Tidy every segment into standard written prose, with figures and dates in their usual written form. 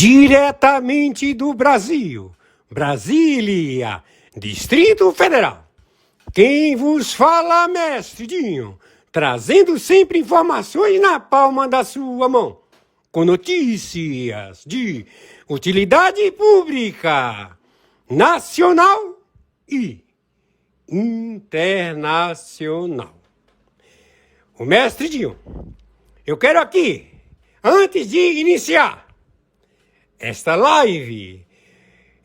Diretamente do Brasil, Brasília, Distrito Federal. Quem vos fala, mestre Dinho, trazendo sempre informações na palma da sua mão, com notícias de utilidade pública, nacional e internacional. O mestre Dinho, eu quero aqui, antes de iniciar esta live,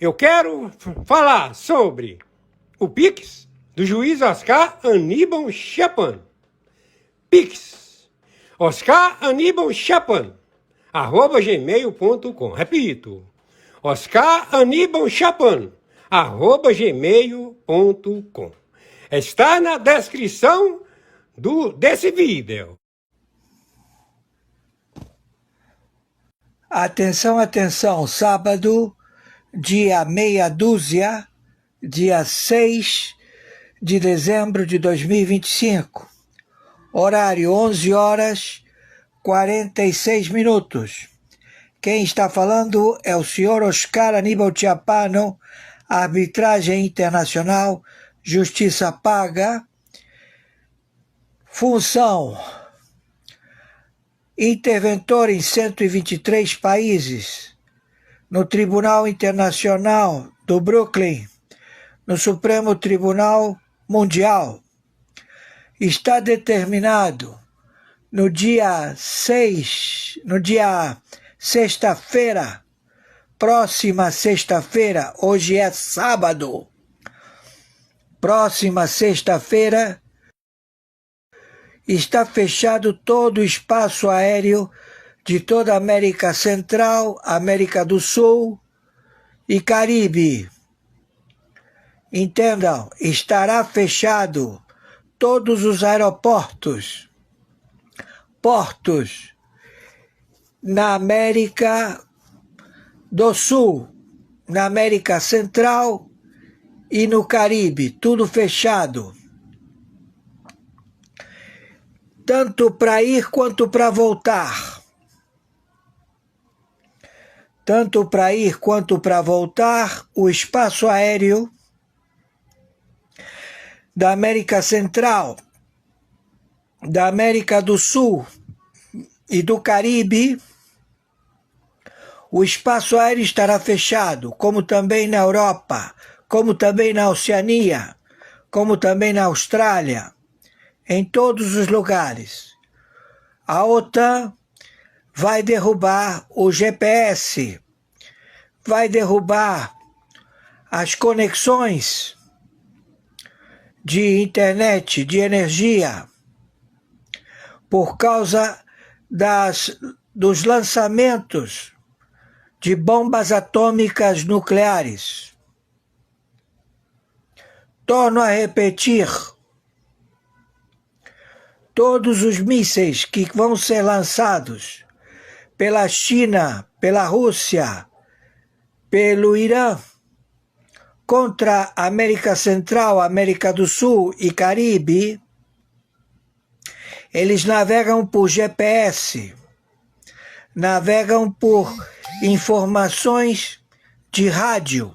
eu quero falar sobre o Pix do juiz Oscar Aníbal Chapan. Pix, Oscar Aníbal Chapan, @gmail.com. Repito, Oscar Aníbal Chapan, @gmail.com. Está na descrição desse vídeo. Atenção, atenção, sábado, dia meia dúzia, dia 6 de dezembro de 2025, horário 11 horas 46 minutos. Quem está falando é o senhor Oscar Aníbal Chapan, arbitragem internacional, justiça paga, função interventor em 123 países, no Tribunal Internacional do Brooklyn, no Supremo Tribunal Mundial. Está determinado no dia sexta-feira, próxima sexta-feira, hoje é sábado, próxima sexta-feira, está fechado todo o espaço aéreo de toda a América Central, América do Sul e Caribe. Entendam, estará fechado todos os aeroportos, portos na América do Sul, na América Central e no Caribe, tudo fechado. Tanto para ir quanto para voltar. Tanto para ir quanto para voltar, o espaço aéreo da América Central, da América do Sul e do Caribe, o espaço aéreo estará fechado, como também na Europa, como também na Oceania, como também na Austrália, em todos os lugares. A OTAN vai derrubar o GPS, vai derrubar as conexões de internet, de energia, por causa dos lançamentos de bombas atômicas nucleares. Torno a repetir, todos os mísseis que vão ser lançados pela China, pela Rússia, pelo Irã, contra a América Central, América do Sul e Caribe, eles navegam por GPS, navegam por informações de rádio.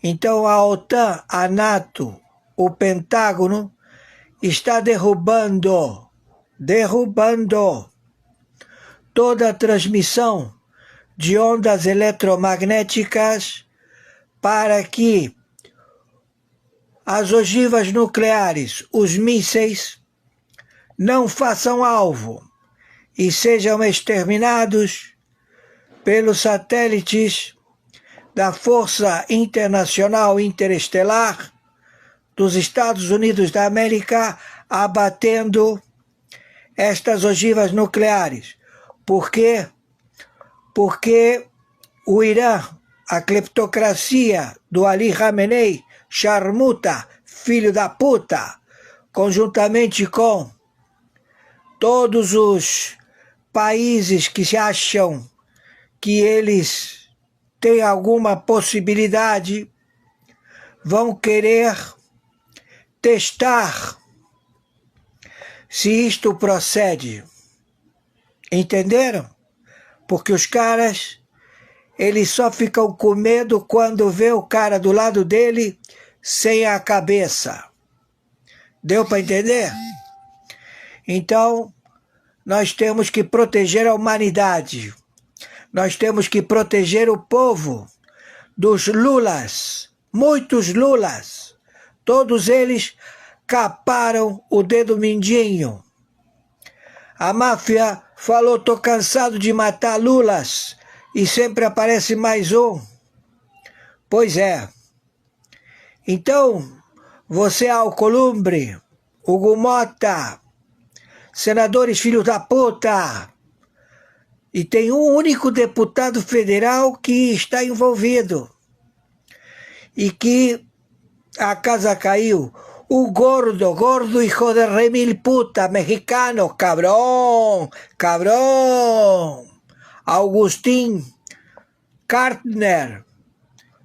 Então a OTAN, a NATO, o Pentágono, está derrubando toda a transmissão de ondas eletromagnéticas para que as ogivas nucleares, os mísseis, não façam alvo e sejam exterminados pelos satélites da Força Internacional Interestelar dos Estados Unidos da América, abatendo estas ogivas nucleares. Por quê? Porque o Irã, a cleptocracia do Ali Khamenei, Sharmuta, filho da puta, conjuntamente com todos os países que se acham que eles têm alguma possibilidade, vão querer testar se isto procede. Entenderam? Porque os caras, eles só ficam com medo quando vê o cara do lado dele sem a cabeça. Deu para entender? Então, nós temos que proteger a humanidade. Nós temos que proteger o povo dos Lulas, muitos Lulas. Todos eles caparam o dedo mindinho. A máfia falou, tô cansado de matar Lulas, e sempre aparece mais um. Pois é. Então, você, Alcolumbre, Hugo Mota, senadores filhos da puta, e tem um único deputado federal que está envolvido, e que a casa caiu. O gordo hijo de remil puta, mexicano, cabrón, Agustín Kartner,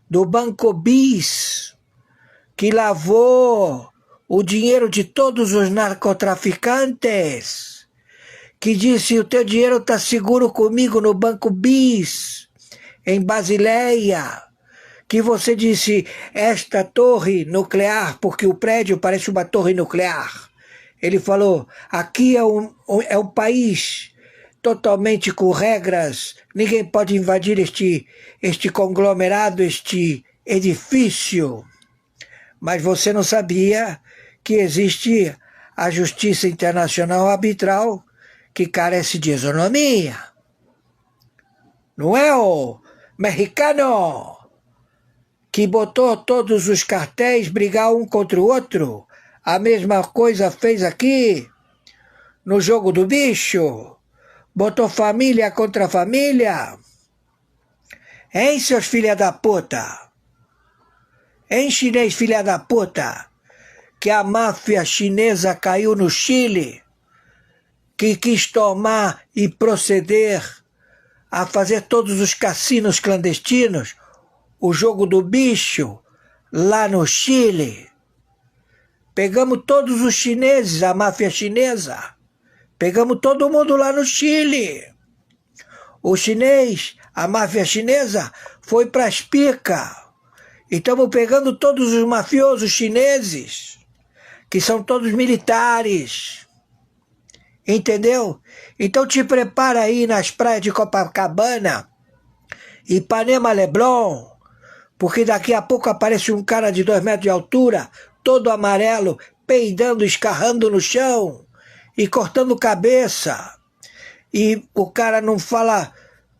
do Banco BIS, que lavou o dinheiro de todos os narcotraficantes, que disse, o teu dinheiro está seguro comigo no Banco BIS, em Basileia, que você disse, esta torre nuclear, porque o prédio parece uma torre nuclear. Ele falou, aqui é um país totalmente com regras, ninguém pode invadir este conglomerado, este edifício. Mas você não sabia que existe a justiça internacional arbitral que carece de isonomia. Não é o mexicano que botou todos os cartéis brigar um contra o outro? A mesma coisa fez aqui no jogo do bicho. Botou família contra família. Hein, seus filha da puta? Hein, chinês filha da puta? Que a máfia chinesa caiu no Chile, que quis tomar e proceder a fazer todos os cassinos clandestinos, o jogo do bicho, lá no Chile. Pegamos todos os chineses, a máfia chinesa. Pegamos todo mundo lá no Chile. O chinês, a máfia chinesa, foi para as picas. E estamos pegando todos os mafiosos chineses, que são todos militares. Entendeu? Então te prepara aí nas praias de Copacabana, Ipanema, Leblon, porque daqui a pouco aparece um cara de 2 metros de altura, todo amarelo, peidando, escarrando no chão e cortando cabeça. E o cara não fala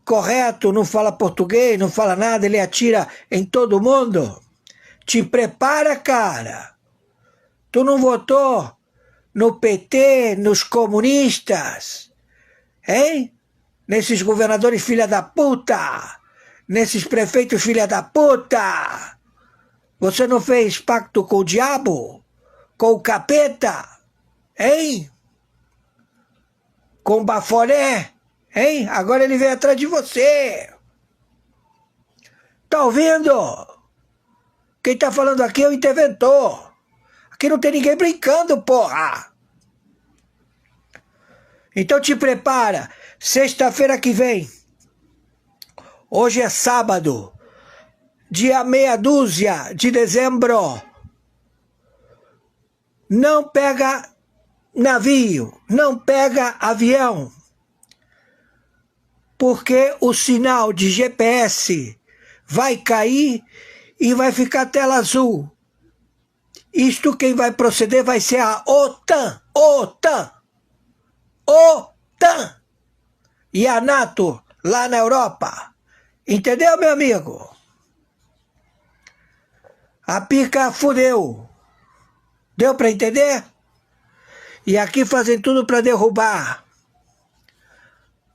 correto, não fala português, não fala nada, ele atira em todo mundo. Te prepara, cara. Tu não votou no PT, nos comunistas, hein? Nesses governadores filha da puta, nesses prefeitos filha da puta. Você não fez pacto com o diabo? Com o capeta? Hein? Com o Baforé? Hein? Agora ele vem atrás de você. Tá ouvindo? Quem tá falando aqui é o interventor. Aqui não tem ninguém brincando, porra. Então te prepara. Sexta-feira que vem. Hoje é sábado. Dia 12 de dezembro. Não pega navio. Não pega avião. Porque o sinal de GPS vai cair e vai ficar tela azul. Isto quem vai proceder vai ser a OTAN. E a NATO lá na Europa. Entendeu, meu amigo? A pica fudeu. Deu para entender? E aqui fazem tudo para derrubar.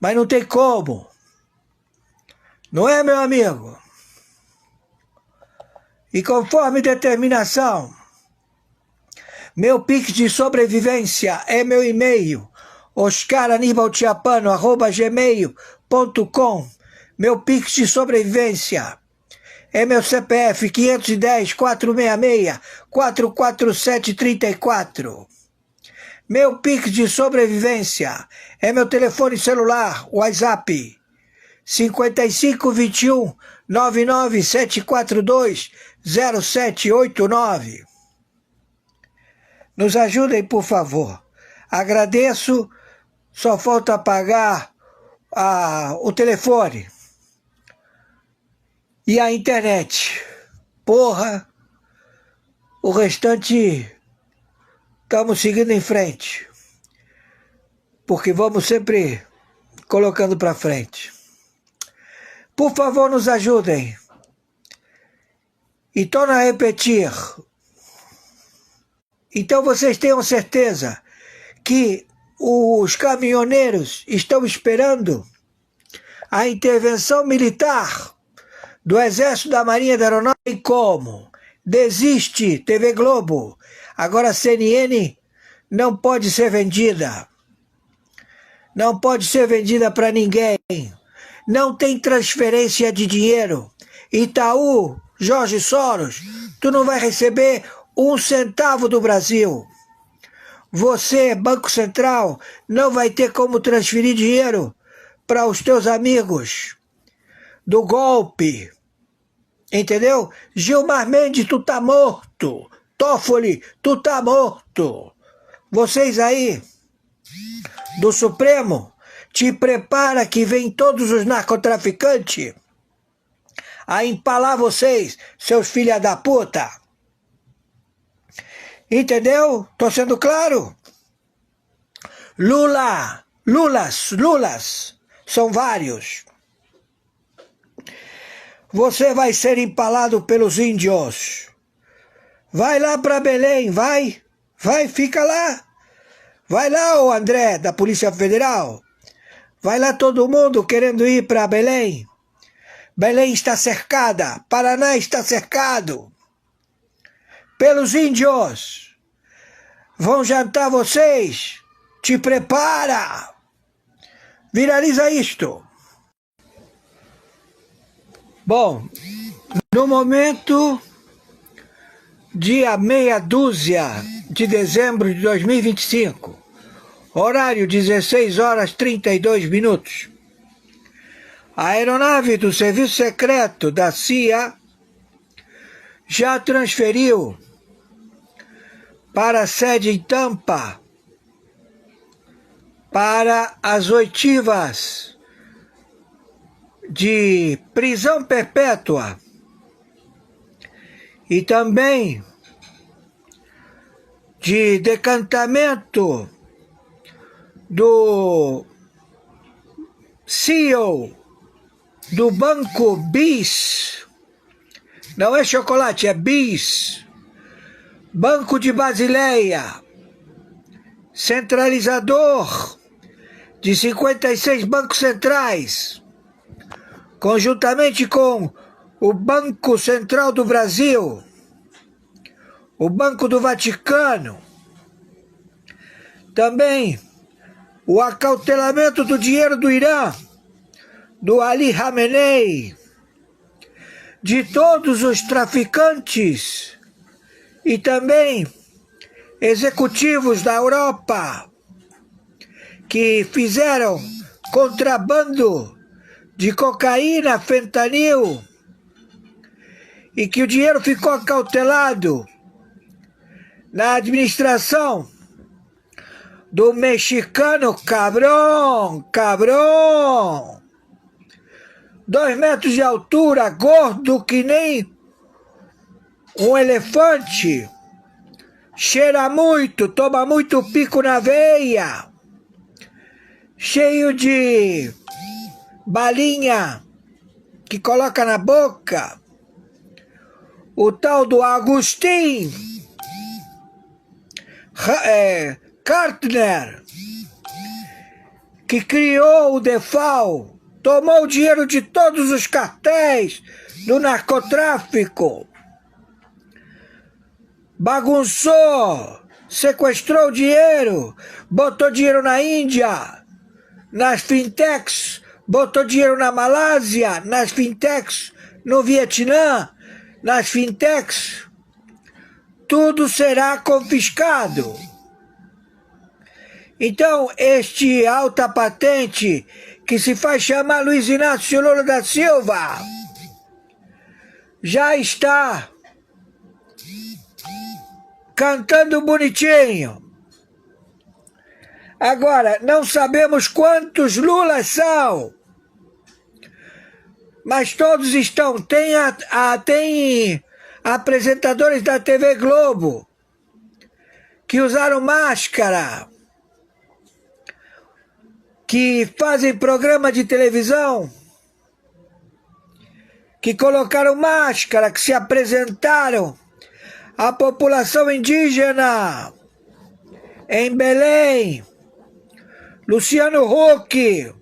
Mas não tem como. Não é, meu amigo? E conforme determinação, meu Pix de sobrevivência é meu e-mail, oscaranibaltiapano@gmail.com. Meu Pix de sobrevivência é meu CPF 510-466-44734. Meu Pix de sobrevivência é meu telefone celular, WhatsApp, 5521 99742 0789. Nos ajudem, por favor. Agradeço, só falta pagar o telefone e a internet. Porra, o restante estamos seguindo em frente, porque vamos sempre colocando para frente. Por favor, nos ajudem. E torno a repetir. Então vocês tenham certeza que os caminhoneiros estão esperando a intervenção militar do Exército, da Marinha, da Aeronáutica. E como? Desiste, TV Globo. Agora a CNN não pode ser vendida. Não pode ser vendida para ninguém. Não tem transferência de dinheiro. Itaú, Jorge Soros, tu não vai receber 1 centavo do Brasil. Você, Banco Central, não vai ter como transferir dinheiro para os teus amigos do golpe. Entendeu? Gilmar Mendes, tu tá morto. Toffoli, tu tá morto. Vocês aí do Supremo, te prepara que vem todos os narcotraficantes a empalar vocês, seus filha da puta. Entendeu? Tô sendo claro? Lulas, são vários. Você vai ser empalado pelos índios. Vai lá para Belém, vai, fica lá. Vai lá, ô André, da Polícia Federal. Vai lá todo mundo querendo ir para Belém. Belém está cercada, Paraná está cercado pelos índios. Vão jantar vocês. Te prepara. Viraliza isto. Bom, no momento, dia meia dúzia de dezembro de 2025, horário 16 horas 32 minutos, a aeronave do Serviço Secreto da CIA já transferiu para a sede em Tampa para as oitivas de prisão perpétua e também de decantamento do CEO do Banco BIS, não é chocolate, é BIS, Banco de Basileia, centralizador de 56 bancos centrais, conjuntamente com o Banco Central do Brasil, o Banco do Vaticano, também o acautelamento do dinheiro do Irã, do Ali Khamenei, de todos os traficantes e também executivos da Europa que fizeram contrabando de cocaína, fentanil, e que o dinheiro ficou acautelado na administração do mexicano cabrão, 2 metros de altura, gordo que nem um elefante, cheira muito, toma muito pico na veia, cheio de balinha que coloca na boca, o tal do Agustin Kartner, que criou o DEFAL, tomou o dinheiro de todos os cartéis do narcotráfico, bagunçou, sequestrou o dinheiro, botou dinheiro na Índia, nas fintechs, botou dinheiro na Malásia, nas fintechs, no Vietnã, nas fintechs, tudo será confiscado. Então, este alta patente que se faz chamar Luiz Inácio Lula da Silva, já está cantando bonitinho. Agora, não sabemos quantos Lulas são, mas todos estão. Tem apresentadores da TV Globo que usaram máscara, que fazem programa de televisão, que colocaram máscara, que se apresentaram à população indígena em Belém. Luciano Huck,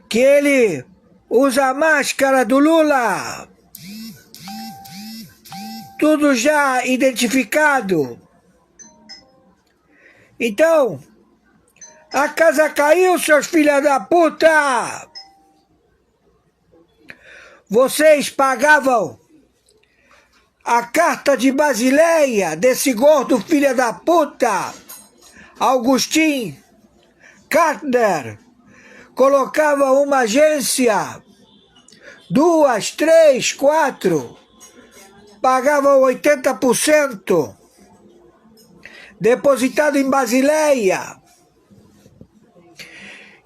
que ele usa a máscara do Lula. Tudo já identificado. Então, a casa caiu, seus filhos da puta! Vocês pagavam a carta de Basileia desse gordo filho da puta, Augustin Kartner. Colocava uma agência, 2, 3, 4, pagavam 80%, depositado em Basileia.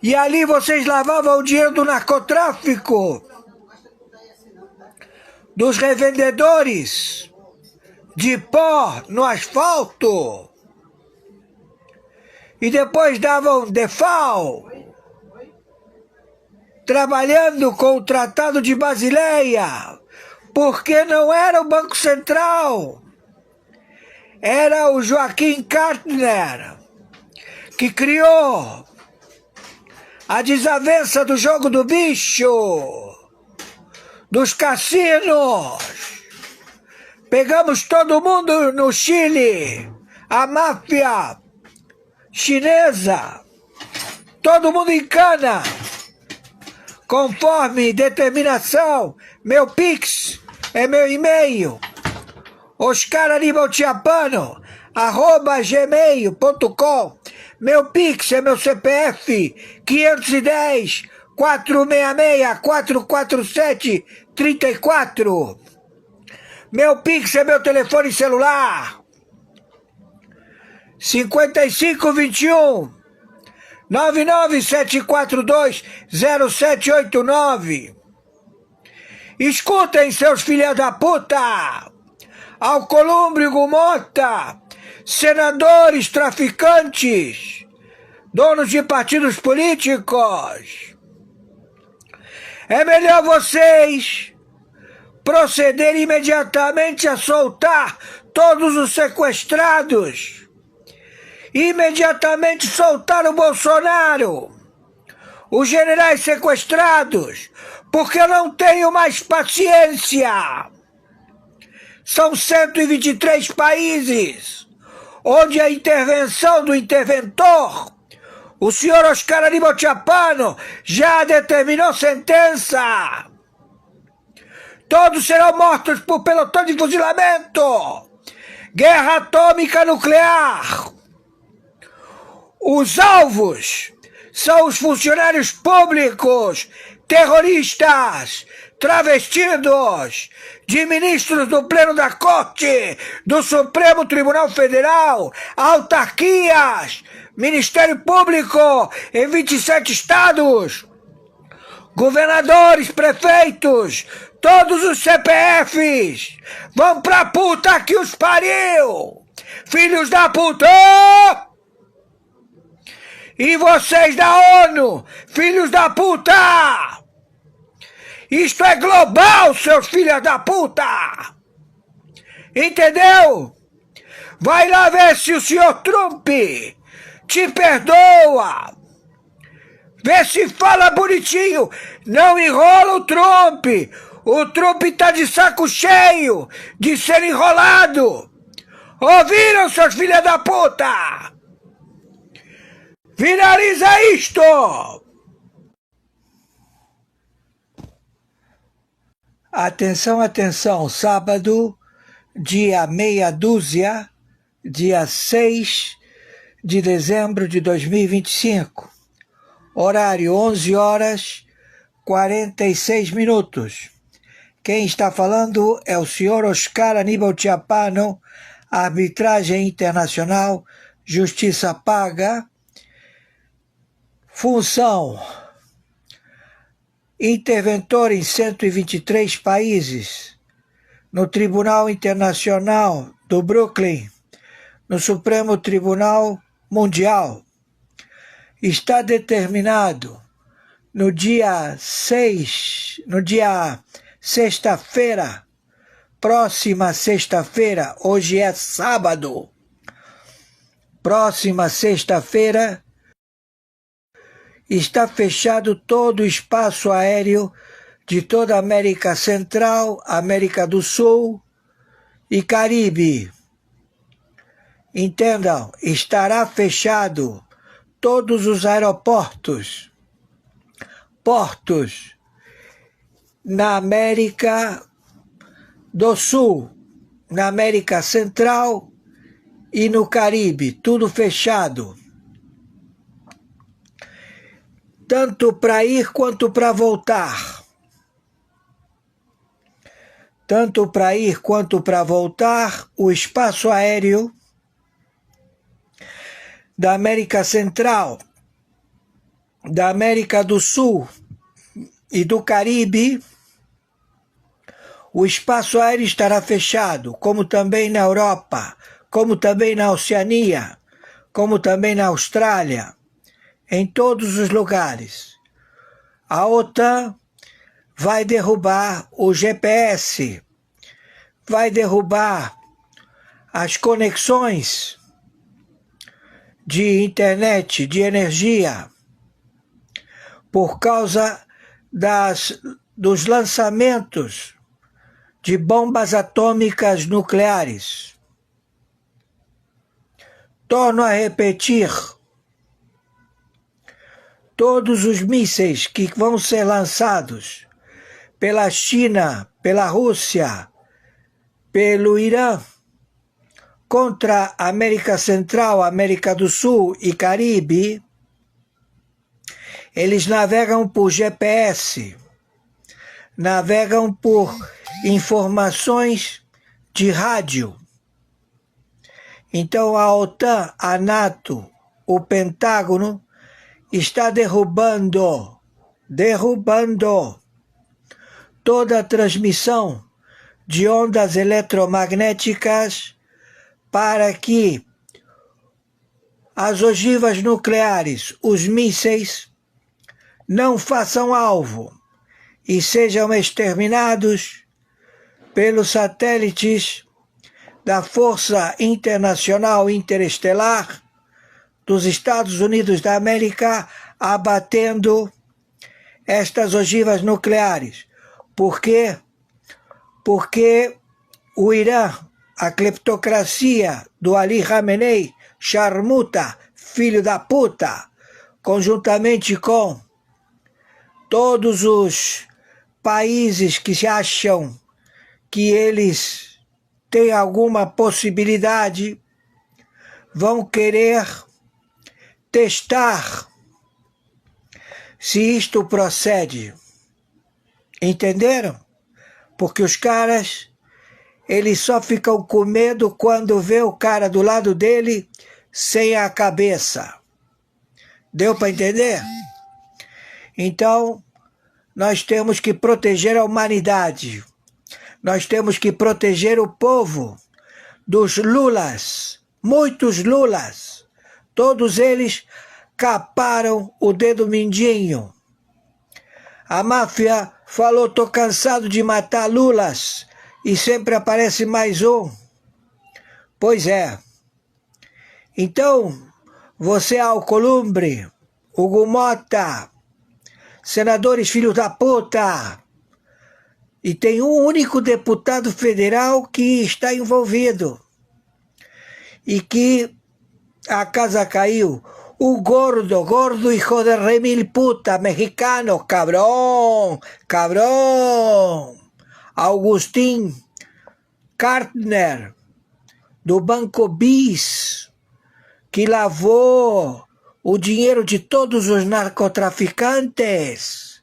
E ali vocês lavavam o dinheiro do narcotráfico, dos revendedores de pó no asfalto, e depois davam default, trabalhando com o Tratado de Basileia, porque não era o Banco Central, era o Joaquim Kartner que criou a desavença do jogo do bicho, dos cassinos. Pegamos todo mundo no Chile, a máfia chinesa, todo mundo em cana, conforme determinação. Meu Pix é meu e-mail, oscaranibaltiapano@gmail.com. Meu Pix é meu CPF, 510 466 447 34. Meu Pix é meu telefone celular, 5521 99742 0789. Escutem, seus filhos da puta! Alcolumbre Gumota, senadores traficantes, donos de partidos políticos, é melhor vocês procederem imediatamente a soltar todos os sequestrados, imediatamente soltar o Bolsonaro, os generais sequestrados, porque eu não tenho mais paciência. São 123 países onde a intervenção do interventor, o senhor Oscar Aníbal Tchapano, já determinou sentença. Todos serão mortos por pelotão de fuzilamento. Guerra atômica nuclear. Os alvos são os funcionários públicos, terroristas, travestidos de ministros do Pleno da Corte, do Supremo Tribunal Federal, autarquias, Ministério Público em 27 estados, governadores, prefeitos, todos os CPFs, vão pra puta que os pariu, filhos da puta! E vocês da ONU, filhos da puta! Isto é global, seus filhos da puta! Entendeu? Vai lá ver se o senhor Trump te perdoa. Vê se fala bonitinho. Não enrola o Trump. O Trump tá de saco cheio de ser enrolado. Ouviram, seus filhos da puta? Finaliza isto! Atenção, atenção, sábado, dia meia dúzia, dia 6 de dezembro de 2025. horário 11 horas 46 minutos. Quem está falando é o senhor Oscar Aníbal Chiappano, Arbitragem Internacional, Justiça Paga, função interventor em 123 países, no Tribunal Internacional do Brooklyn, no Supremo Tribunal Mundial. Está determinado no dia sexta-feira, próxima sexta-feira, hoje é sábado, próxima sexta-feira, está fechado todo o espaço aéreo de toda a América Central, América do Sul e Caribe. Entendam, estará fechado todos os aeroportos, portos na América do Sul, na América Central e no Caribe, tudo fechado. Tanto para ir quanto para voltar. Tanto para ir quanto para voltar, o espaço aéreo da América Central, da América do Sul e do Caribe, o espaço aéreo estará fechado, como também na Europa, como também na Oceania, como também na Austrália, em todos os lugares. A OTAN vai derrubar o GPS, vai derrubar as conexões de internet, de energia, por causa dos lançamentos de bombas atômicas nucleares. Torno a repetir, todos os mísseis que vão ser lançados pela China, pela Rússia, pelo Irã, contra a América Central, América do Sul e Caribe, eles navegam por GPS, navegam por informações de rádio. Então a OTAN, a NATO, o Pentágono está derrubando toda a transmissão de ondas eletromagnéticas para que as ogivas nucleares, os mísseis, não façam alvo e sejam exterminados pelos satélites da Força Internacional Interestelar dos Estados Unidos da América, abatendo estas ogivas nucleares. Por quê? Porque o Irã, a cleptocracia do Ali Khamenei, Sharmuta, filho da puta, conjuntamente com todos os países que se acham que eles têm alguma possibilidade, vão querer testar se isto procede. Entenderam? Porque os caras, eles só ficam com medo quando vê o cara do lado dele sem a cabeça. Deu para entender? Então, nós temos que proteger a humanidade. Nós temos que proteger o povo dos Lulas, muitos Lulas. Todos eles caparam o dedo mindinho. A máfia falou, tô cansado de matar Lulas, e sempre aparece mais um. Pois é. Então, você, Alcolumbre, Hugo Mota, senadores filhos da puta, e tem um único deputado federal que está envolvido, e que a casa caiu. O gordo, hijo de remil puta, mexicano, cabrón, Agustín Kartner, do Banco BIS, que lavou o dinheiro de todos os narcotraficantes,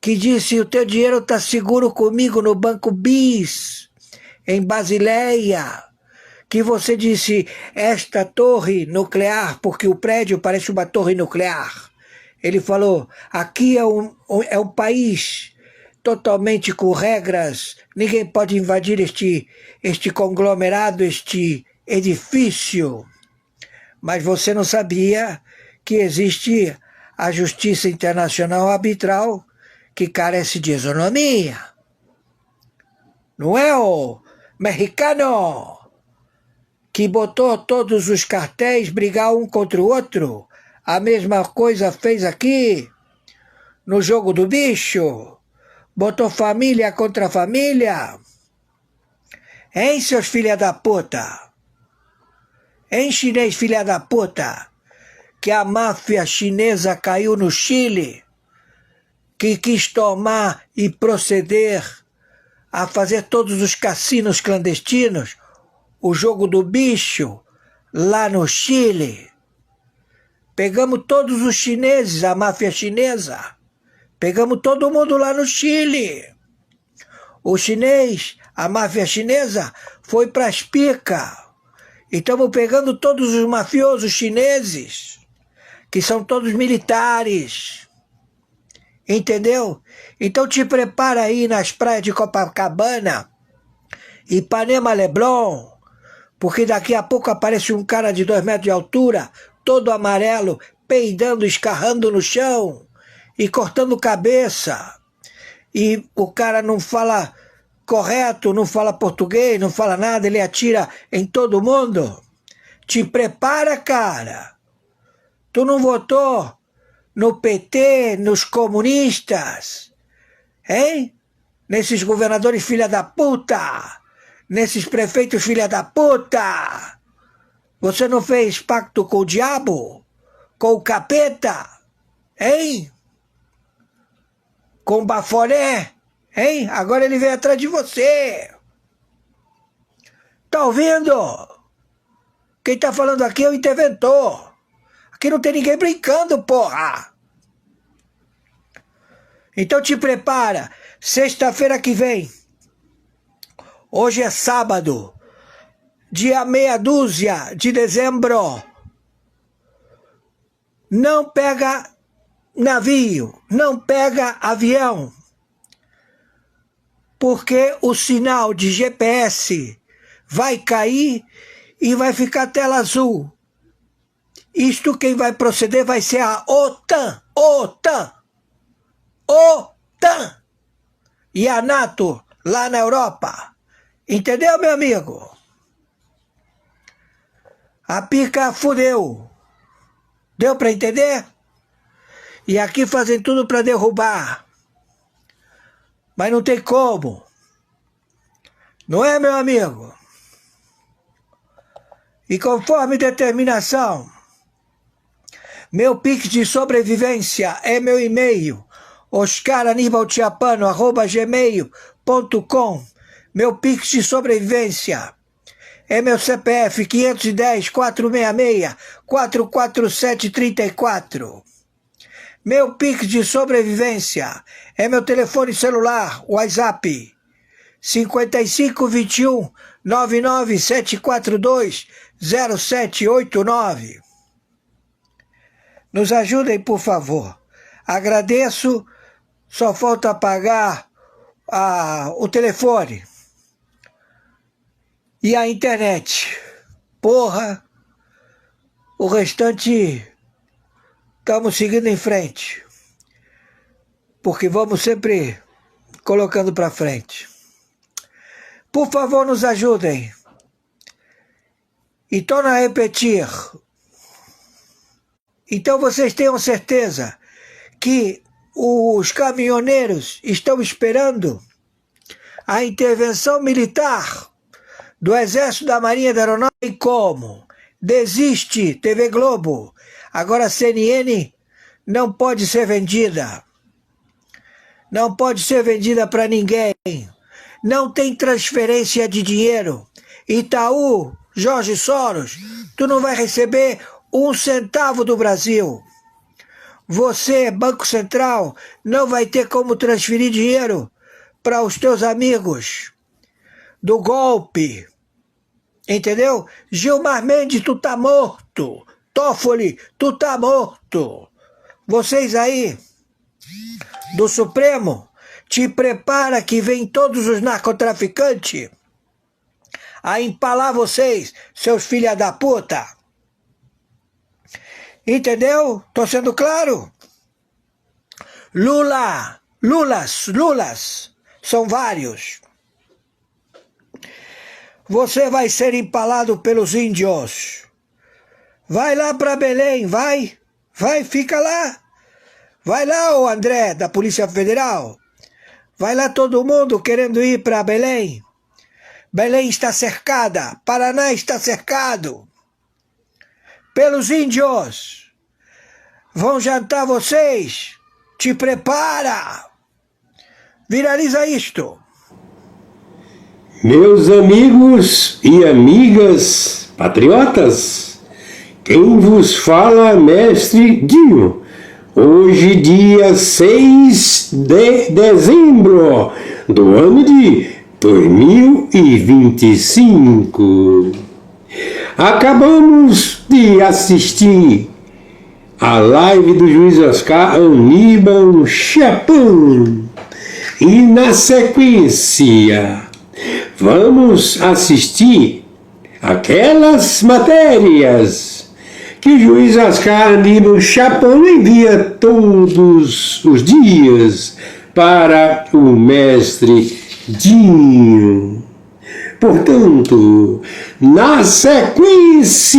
que disse: o teu dinheiro está seguro comigo no Banco BIS, em Basileia, que você disse: esta torre nuclear, porque o prédio parece uma torre nuclear. Ele falou: aqui é um país totalmente com regras, ninguém pode invadir este conglomerado, este edifício. Mas você não sabia que existe a justiça internacional arbitral, que carece de isonomia. Não é o mexicano que botou todos os cartéis brigar um contra o outro? A mesma coisa fez aqui, no jogo do bicho. Botou família contra família. Hein, seus filha da puta? Hein, chinês filha da puta? Que a máfia chinesa caiu no Chile, que quis tomar e proceder a fazer todos os cassinos clandestinos, o jogo do bicho, lá no Chile. Pegamos todos os chineses, a máfia chinesa. Pegamos todo mundo lá no Chile. O chinês, a máfia chinesa, foi para as picas. E estamos pegando todos os mafiosos chineses, que são todos militares. Entendeu? Então te prepara aí nas praias de Copacabana, Ipanema, Leblon, porque daqui a pouco aparece um cara de 2 metros de altura, todo amarelo, peidando, escarrando no chão e cortando cabeça. E o cara não fala correto, não fala português, não fala nada, ele atira em todo mundo. Te prepara, cara. Tu não votou no PT, nos comunistas, hein? Nesses governadores filha da puta, nesses prefeitos filha da puta. Você não fez pacto com o diabo? Com o capeta? Hein? Com o Baforé? Hein? Agora ele vem atrás de você. Tá ouvindo? Quem tá falando aqui é o interventor. Aqui não tem ninguém brincando, porra. Então te prepara. Sexta-feira que vem. Hoje é sábado. Dia 12 de dezembro. Não pega navio, não pega avião, porque o sinal de GPS vai cair e vai ficar tela azul. Isto quem vai proceder vai ser a OTAN, e a NATO lá na Europa. Entendeu, meu amigo? A pica fudeu. Deu para entender? E aqui fazem tudo para derrubar. Mas não tem como. Não é, meu amigo? E conforme determinação, meu Pix de sobrevivência é meu e-mail, oscaranibaltiapano@gmail.com. Meu Pix de sobrevivência é meu CPF 510-466-44734. Meu Pix de sobrevivência é meu telefone celular, WhatsApp, 5521-99742-0789. Nos ajudem, por favor. Agradeço, só falta pagar o telefone e a internet. Porra, o restante estamos seguindo em frente, porque vamos sempre colocando para frente. Por favor, nos ajudem. E torno a repetir. Então vocês tenham certeza que os caminhoneiros estão esperando a intervenção militar do Exército, da Marinha, da Aeronáutica. E como? Desiste, TV Globo. Agora a CNN não pode ser vendida. Não pode ser vendida para ninguém. Não tem transferência de dinheiro. Itaú, Jorge Soros, tu não vai receber um centavo do Brasil. Você, Banco Central, não vai ter como transferir dinheiro para os teus amigos do golpe. Entendeu? Gilmar Mendes, tu tá morto. Toffoli, tu tá morto. Vocês aí, do Supremo, te prepara que vem todos os narcotraficantes a empalar vocês, seus filha da puta. Entendeu? Tô sendo claro? Lulas, são vários. Você vai ser empalado pelos índios. Vai lá para Belém, vai, fica lá. Vai lá, ô André, da Polícia Federal. Vai lá todo mundo querendo ir para Belém. Belém está cercada, Paraná está cercado pelos índios. Vão jantar vocês. Te prepara. Viraliza isto. Meus amigos e amigas patriotas, quem vos fala, mestre Dinho. Hoje, dia 6 de dezembro do ano de 2025. Acabamos de assistir a live do juiz Oscar Aníbal Chapman. E na sequência, vamos assistir aquelas matérias que o juiz Oscar Aníbal Chapman envia todos os dias para o mestre Dinho. Portanto, na sequência...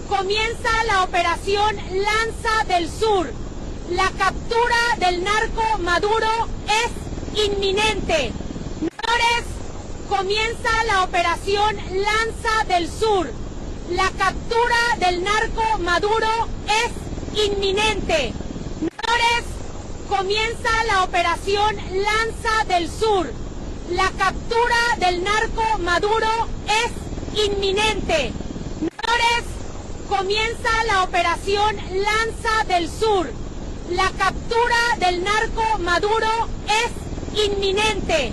Comienza la operación Lanza del Sur. La captura del narco Maduro es inminente. Señores, comienza la operación Lanza del Sur. La captura del narco Maduro es inminente. Señores, comienza la operación Lanza del Sur. La captura del narco Maduro es inminente. Señores, comienza la operación Lanza del Sur. La captura del narco Maduro es inminente.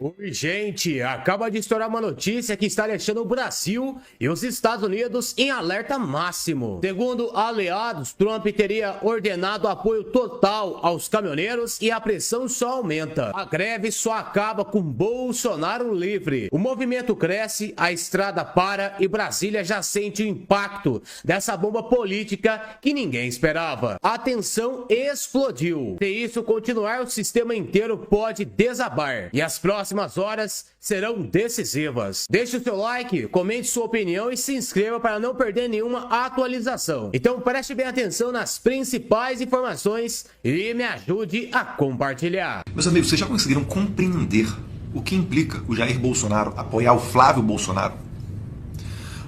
Oi, gente, acaba de estourar uma notícia que está deixando o Brasil e os Estados Unidos em alerta máximo. Segundo aliados, Trump teria ordenado apoio total aos caminhoneiros e a pressão só aumenta. A greve só acaba com Bolsonaro livre. O movimento cresce, a estrada para e Brasília já sente o impacto dessa bomba política que ninguém esperava. A tensão explodiu. Se isso continuar, o sistema inteiro pode desabar e as próximas horas serão decisivas. Deixe o seu like, comente sua opinião e se inscreva para não perder nenhuma atualização. Então preste bem atenção nas principais informações e me ajude a compartilhar. Meus amigos, vocês já conseguiram compreender o que implica o Jair Bolsonaro apoiar o Flávio Bolsonaro?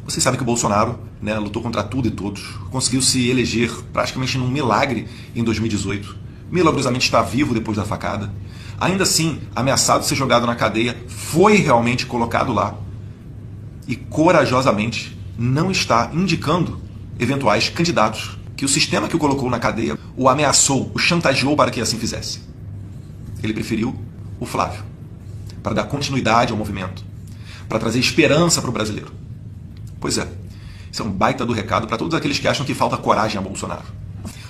Vocês sabem que o Bolsonaro, lutou contra tudo e todos, conseguiu se eleger praticamente num milagre em 2018. Milagrosamente está vivo depois da facada. Ainda assim, ameaçado de ser jogado na cadeia, foi realmente colocado lá. E corajosamente não está indicando eventuais candidatos que o sistema que o colocou na cadeia o ameaçou, o chantageou para que assim fizesse. Ele preferiu o Flávio, para dar continuidade ao movimento, para trazer esperança para o brasileiro. Pois é, isso é um baita do recado para todos aqueles que acham que falta coragem a Bolsonaro.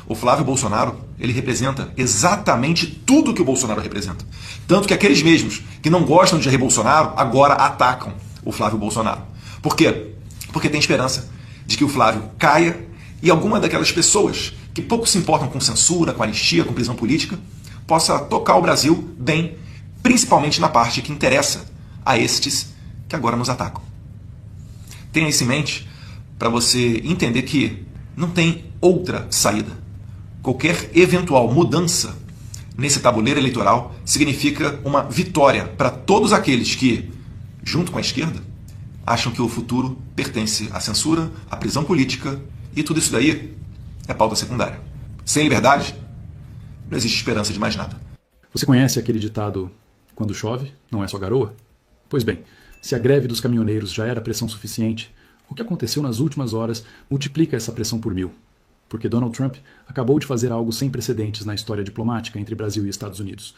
O Flávio Bolsonaro, ele representa exatamente tudo que o Bolsonaro representa. Tanto que aqueles mesmos que não gostam de Jair Bolsonaro agora atacam. o Flávio Bolsonaro. Por quê? Porque tem esperança de que o Flávio caia e alguma daquelas pessoas que pouco se importam com censura, com anistia, com prisão política, possa tocar o Brasil bem, principalmente na parte que interessa a estes que agora nos atacam. Tenha isso em mente para você entender que não tem outra saída. Qualquer eventual mudança nesse tabuleiro eleitoral significa uma vitória para todos aqueles que, junto com a esquerda, acham que o futuro pertence à censura, à prisão política, e tudo isso daí é pauta secundária. Sem liberdade, não existe esperança de mais nada. Você conhece aquele ditado, quando chove, não é só garoa? Pois bem, se a greve dos caminhoneiros já era pressão suficiente, o que aconteceu nas últimas horas multiplica essa pressão por 1000. Porque Donald Trump acabou de fazer algo sem precedentes na história diplomática entre Brasil e Estados Unidos.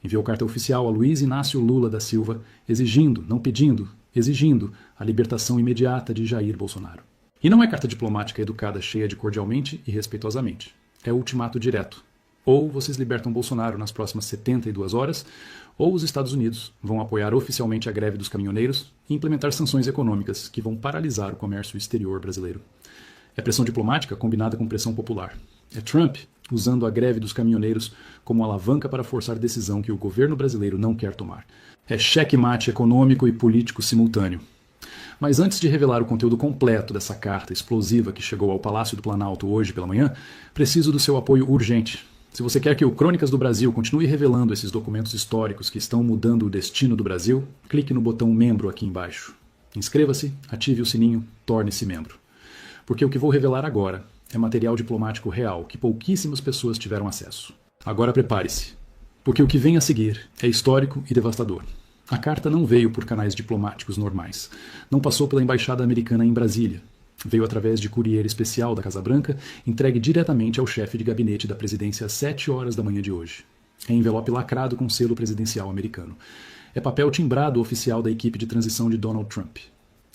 Enviou carta oficial a Luiz Inácio Lula da Silva, exigindo, não pedindo, exigindo a libertação imediata de Jair Bolsonaro. E não é carta diplomática educada cheia de cordialmente e respeitosamente. É ultimato direto. Ou vocês libertam Bolsonaro nas próximas 72 horas, ou os Estados Unidos vão apoiar oficialmente a greve dos caminhoneiros e implementar sanções econômicas que vão paralisar o comércio exterior brasileiro. É pressão diplomática combinada com pressão popular. É Trump usando a greve dos caminhoneiros como alavanca para forçar decisão que o governo brasileiro não quer tomar. É checkmate econômico e político simultâneo. Mas antes de revelar o conteúdo completo dessa carta explosiva que chegou ao Palácio do Planalto hoje pela manhã, preciso do seu apoio urgente. Se você quer que o Crônicas do Brasil continue revelando esses documentos históricos que estão mudando o destino do Brasil, clique no botão membro aqui embaixo. Inscreva-se, ative o sininho, torne-se membro. Porque o que vou revelar agora é material diplomático real que pouquíssimas pessoas tiveram acesso. Agora prepare-se, porque o que vem a seguir é histórico e devastador. A carta não veio por canais diplomáticos normais, não passou pela embaixada americana em Brasília. Veio através de courier especial da Casa Branca, entregue diretamente ao chefe de gabinete da presidência às 7 horas da manhã de hoje. É envelope lacrado com selo presidencial americano. É papel timbrado oficial da equipe de transição de Donald Trump.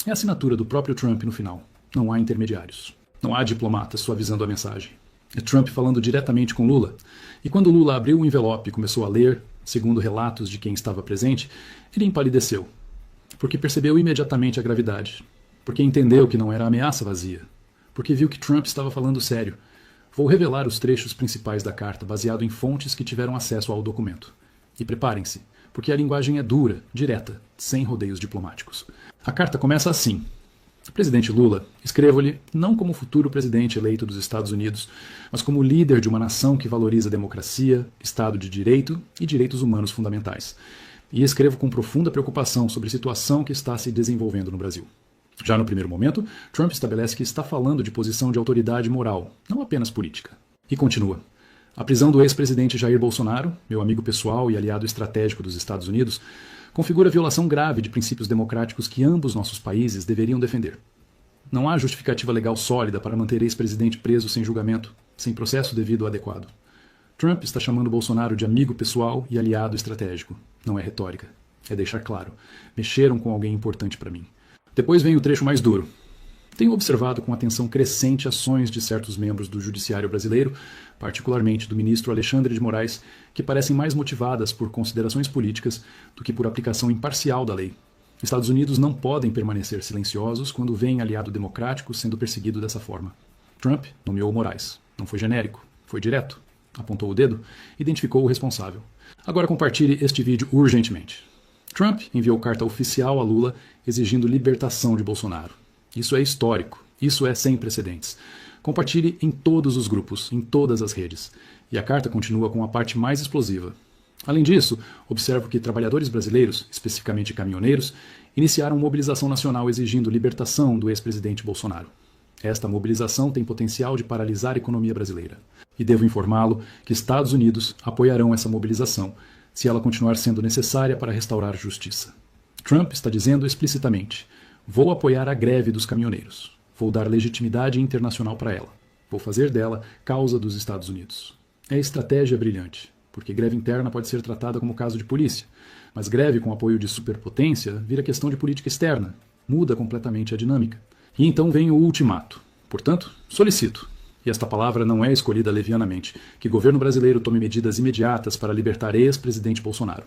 É a assinatura do próprio Trump no final. Não há intermediários. Não há diplomatas suavizando a mensagem. É Trump falando diretamente com Lula. E quando Lula abriu o envelope e começou a ler, segundo relatos de quem estava presente, ele empalideceu. Porque percebeu imediatamente a gravidade. Porque entendeu que não era ameaça vazia. Porque viu que Trump estava falando sério. Vou revelar os trechos principais da carta, baseado em fontes que tiveram acesso ao documento. E preparem-se, porque a linguagem é dura, direta, sem rodeios diplomáticos. A carta começa assim. Presidente Lula, escrevo-lhe não como futuro presidente eleito dos Estados Unidos, mas como líder de uma nação que valoriza a democracia, Estado de Direito e direitos humanos fundamentais. E escrevo com profunda preocupação sobre a situação que está se desenvolvendo no Brasil. Já no primeiro momento, Trump estabelece que está falando de posição de autoridade moral, não apenas política. E continua. A prisão do ex-presidente Jair Bolsonaro, meu amigo pessoal e aliado estratégico dos Estados Unidos, configura violação grave de princípios democráticos que ambos nossos países deveriam defender. Não há justificativa legal sólida para manter ex-presidente preso sem julgamento, sem processo devido adequado. Trump está chamando Bolsonaro de amigo pessoal e aliado estratégico. Não é retórica. É deixar claro. Mexeram com alguém importante para mim. Depois vem o trecho mais duro. Tenho observado com atenção crescente ações de certos membros do judiciário brasileiro, particularmente do ministro Alexandre de Moraes, que parecem mais motivadas por considerações políticas do que por aplicação imparcial da lei. Estados Unidos não podem permanecer silenciosos quando veem aliado democrático sendo perseguido dessa forma. Trump nomeou Moraes. Não foi genérico, foi direto. Apontou o dedo, identificou o responsável. Agora compartilhe este vídeo urgentemente. Trump enviou carta oficial a Lula exigindo libertação de Bolsonaro. Isso é histórico. Isso é sem precedentes. Compartilhe em todos os grupos, em todas as redes. E a carta continua com a parte mais explosiva. Além disso, observo que trabalhadores brasileiros, especificamente caminhoneiros, iniciaram mobilização nacional exigindo libertação do ex-presidente Bolsonaro. Esta mobilização tem potencial de paralisar a economia brasileira. E devo informá-lo que Estados Unidos apoiarão essa mobilização se ela continuar sendo necessária para restaurar a justiça. Trump está dizendo explicitamente: vou apoiar a greve dos caminhoneiros. Vou dar legitimidade internacional para ela. Vou fazer dela causa dos Estados Unidos. É estratégia brilhante, porque greve interna pode ser tratada como caso de polícia, mas greve com apoio de superpotência vira questão de política externa, muda completamente a dinâmica. E então vem o ultimato. Portanto, solicito, e esta palavra não é escolhida levianamente, que o governo brasileiro tome medidas imediatas para libertar ex-presidente Bolsonaro.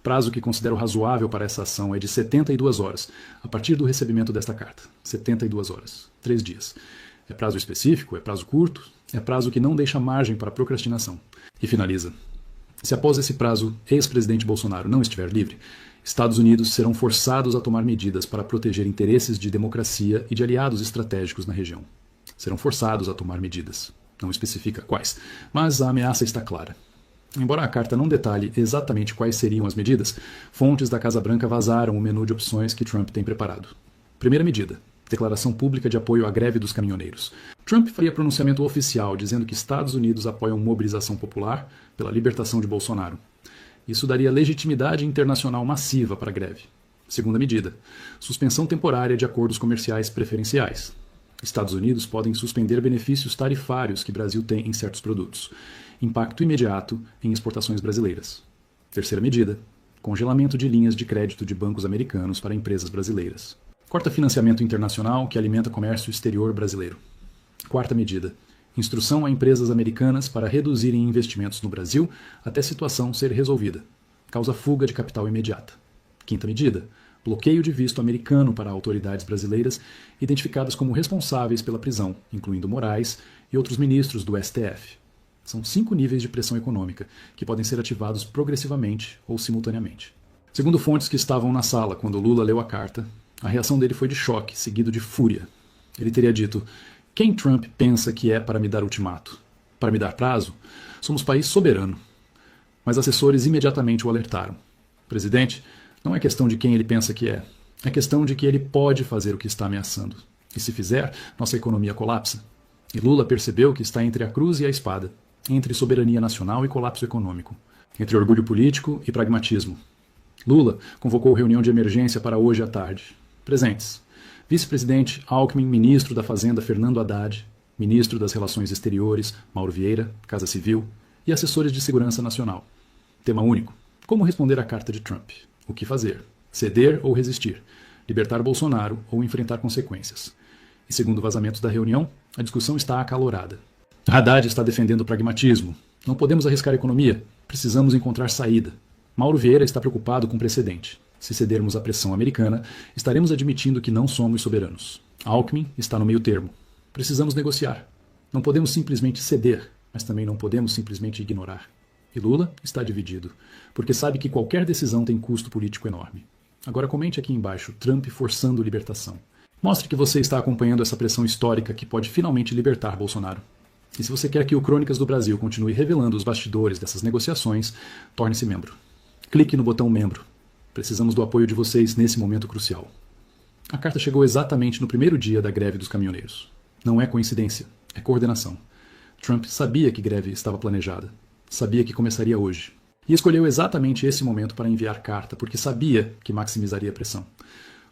Prazo que considero razoável para essa ação é de 72 horas, a partir do recebimento desta carta. 72 horas, 3 dias. É prazo específico? É prazo curto? É prazo que não deixa margem para procrastinação. E finaliza. Se após esse prazo, ex-presidente Bolsonaro não estiver livre, Estados Unidos serão forçados a tomar medidas para proteger interesses de democracia e de aliados estratégicos na região. Serão forçados a tomar medidas. Não especifica quais, mas a ameaça está clara. Embora a carta não detalhe exatamente quais seriam as medidas, fontes da Casa Branca vazaram o menu de opções que Trump tem preparado. Primeira medida: declaração pública de apoio à greve dos caminhoneiros. Trump faria pronunciamento oficial dizendo que Estados Unidos apoiam mobilização popular pela libertação de Bolsonaro. Isso daria legitimidade internacional massiva para a greve. Segunda medida: suspensão temporária de acordos comerciais preferenciais. Estados Unidos podem suspender benefícios tarifários que o Brasil tem em certos produtos. Impacto imediato em exportações brasileiras. Terceira medida: congelamento de linhas de crédito de bancos americanos para empresas brasileiras. Corta financiamento internacional que alimenta comércio exterior brasileiro. Quarta medida: instrução a empresas americanas para reduzirem investimentos no Brasil até a situação ser resolvida. Causa fuga de capital imediata. Quinta medida: bloqueio de visto americano para autoridades brasileiras identificadas como responsáveis pela prisão, incluindo Moraes e outros ministros do STF. São 5 níveis de pressão econômica, que podem ser ativados progressivamente ou simultaneamente. Segundo fontes que estavam na sala quando Lula leu a carta, a reação dele foi de choque, seguido de fúria. Ele teria dito: quem Trump pensa que é para me dar ultimato? Para me dar prazo? Somos país soberano. Mas assessores imediatamente o alertaram. Presidente, não é questão de quem ele pensa que é. É questão de que ele pode fazer o que está ameaçando. E se fizer, nossa economia colapsa. E Lula percebeu que está entre a cruz e a espada. Entre soberania nacional e colapso econômico. Entre orgulho político e pragmatismo. Lula convocou reunião de emergência para hoje à tarde. Presentes: vice-presidente Alckmin, ministro da Fazenda Fernando Haddad, ministro das Relações Exteriores Mauro Vieira, Casa Civil e assessores de segurança nacional. Tema único: como responder à carta de Trump? O que fazer? Ceder ou resistir? Libertar Bolsonaro ou enfrentar consequências? E segundo vazamentos da reunião, a discussão está acalorada. Haddad está defendendo o pragmatismo. Não podemos arriscar a economia. Precisamos encontrar saída. Mauro Vieira está preocupado com o precedente. Se cedermos à pressão americana, estaremos admitindo que não somos soberanos. Alckmin está no meio termo. Precisamos negociar. Não podemos simplesmente ceder, mas também não podemos simplesmente ignorar. E Lula está dividido, porque sabe que qualquer decisão tem custo político enorme. Agora comente aqui embaixo: Trump forçando libertação. Mostre que você está acompanhando essa pressão histórica que pode finalmente libertar Bolsonaro. E se você quer que o Crônicas do Brasil continue revelando os bastidores dessas negociações, torne-se membro. Clique no botão membro. Precisamos do apoio de vocês nesse momento crucial. A carta chegou exatamente no primeiro dia da greve dos caminhoneiros. Não é coincidência, é coordenação. Trump sabia que greve estava planejada. Sabia que começaria hoje. E escolheu exatamente esse momento para enviar carta, porque sabia que maximizaria a pressão.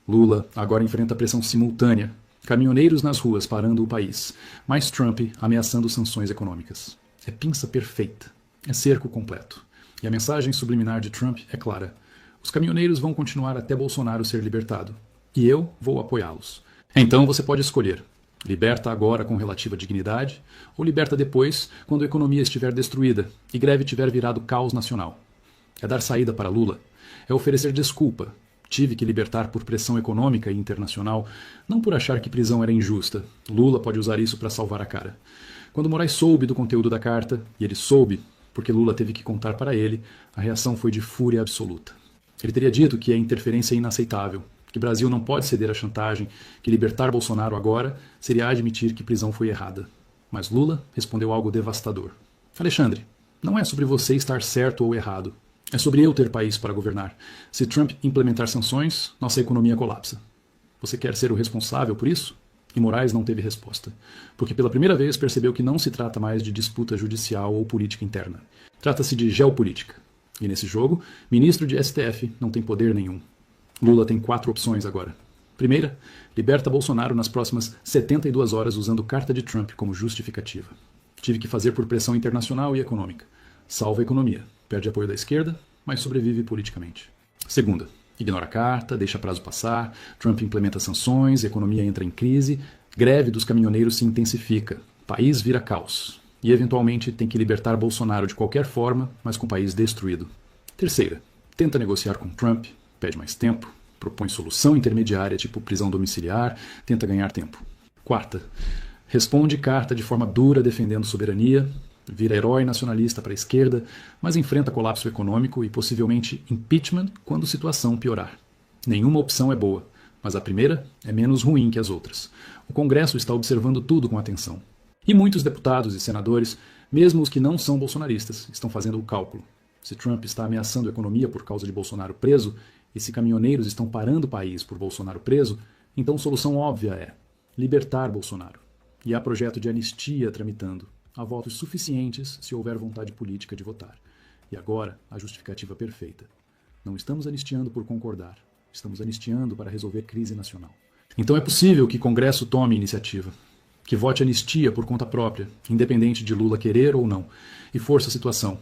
Lula agora enfrenta a pressão simultânea. Caminhoneiros nas ruas parando o país, mais Trump ameaçando sanções econômicas. É pinça perfeita. É cerco completo. E a mensagem subliminar de Trump é clara. Os caminhoneiros vão continuar até Bolsonaro ser libertado. E eu vou apoiá-los. Então você pode escolher. Liberta agora com relativa dignidade, ou liberta depois, quando a economia estiver destruída e greve tiver virado caos nacional. É dar saída para Lula. É oferecer desculpa. Tive que libertar por pressão econômica e internacional, não por achar que prisão era injusta. Lula pode usar isso para salvar a cara. Quando Moraes soube do conteúdo da carta, e ele soube, porque Lula teve que contar para ele, a reação foi de fúria absoluta. Ele teria dito que a interferência é inaceitável, que o Brasil não pode ceder à chantagem, que libertar Bolsonaro agora seria admitir que prisão foi errada. Mas Lula respondeu algo devastador. Alexandre, não é sobre você estar certo ou errado. É sobre eu ter país para governar. Se Trump implementar sanções, nossa economia colapsa. Você quer ser o responsável por isso? E Moraes não teve resposta, porque pela primeira vez percebeu que não se trata mais de disputa judicial ou política interna. Trata-se de geopolítica. E nesse jogo, ministro de STF não tem poder nenhum. Lula tem 4 opções agora. Primeira, liberta Bolsonaro nas próximas 72 horas usando carta de Trump como justificativa. Tive que fazer por pressão internacional e econômica. Salva a economia. Perde apoio da esquerda, mas sobrevive politicamente. Segunda, ignora a carta, deixa prazo passar, Trump implementa sanções, economia entra em crise, greve dos caminhoneiros se intensifica, país vira caos. E eventualmente tem que libertar Bolsonaro de qualquer forma, mas com o país destruído. Terceira, tenta negociar com Trump, pede mais tempo, propõe solução intermediária tipo prisão domiciliar, tenta ganhar tempo. Quarta, responde carta de forma dura defendendo soberania, vira herói nacionalista para a esquerda, mas enfrenta colapso econômico e possivelmente impeachment quando a situação piorar. Nenhuma opção é boa, mas a primeira é menos ruim que as outras. O Congresso está observando tudo com atenção. E muitos deputados e senadores, mesmo os que não são bolsonaristas, estão fazendo o cálculo. Se Trump está ameaçando a economia por causa de Bolsonaro preso, e se caminhoneiros estão parando o país por Bolsonaro preso, então a solução óbvia é libertar Bolsonaro. E há projeto de anistia tramitando. Há votos suficientes se houver vontade política de votar. E agora, a justificativa perfeita. Não estamos anistiando por concordar. Estamos anistiando para resolver crise nacional. Então é possível que o Congresso tome iniciativa. Que vote anistia por conta própria, independente de Lula querer ou não. E força a situação.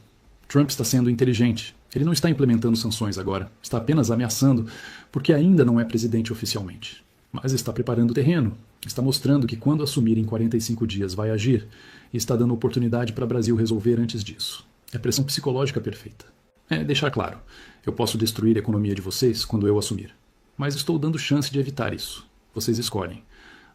Trump está sendo inteligente. Ele não está implementando sanções agora. Está apenas ameaçando, porque ainda não é presidente oficialmente. Mas está preparando o terreno. Está mostrando que quando assumir em 45 dias vai agir. E está dando oportunidade para o Brasil resolver antes disso. É pressão psicológica perfeita. É deixar claro, eu posso destruir a economia de vocês quando eu assumir. Mas estou dando chance de evitar isso. Vocês escolhem.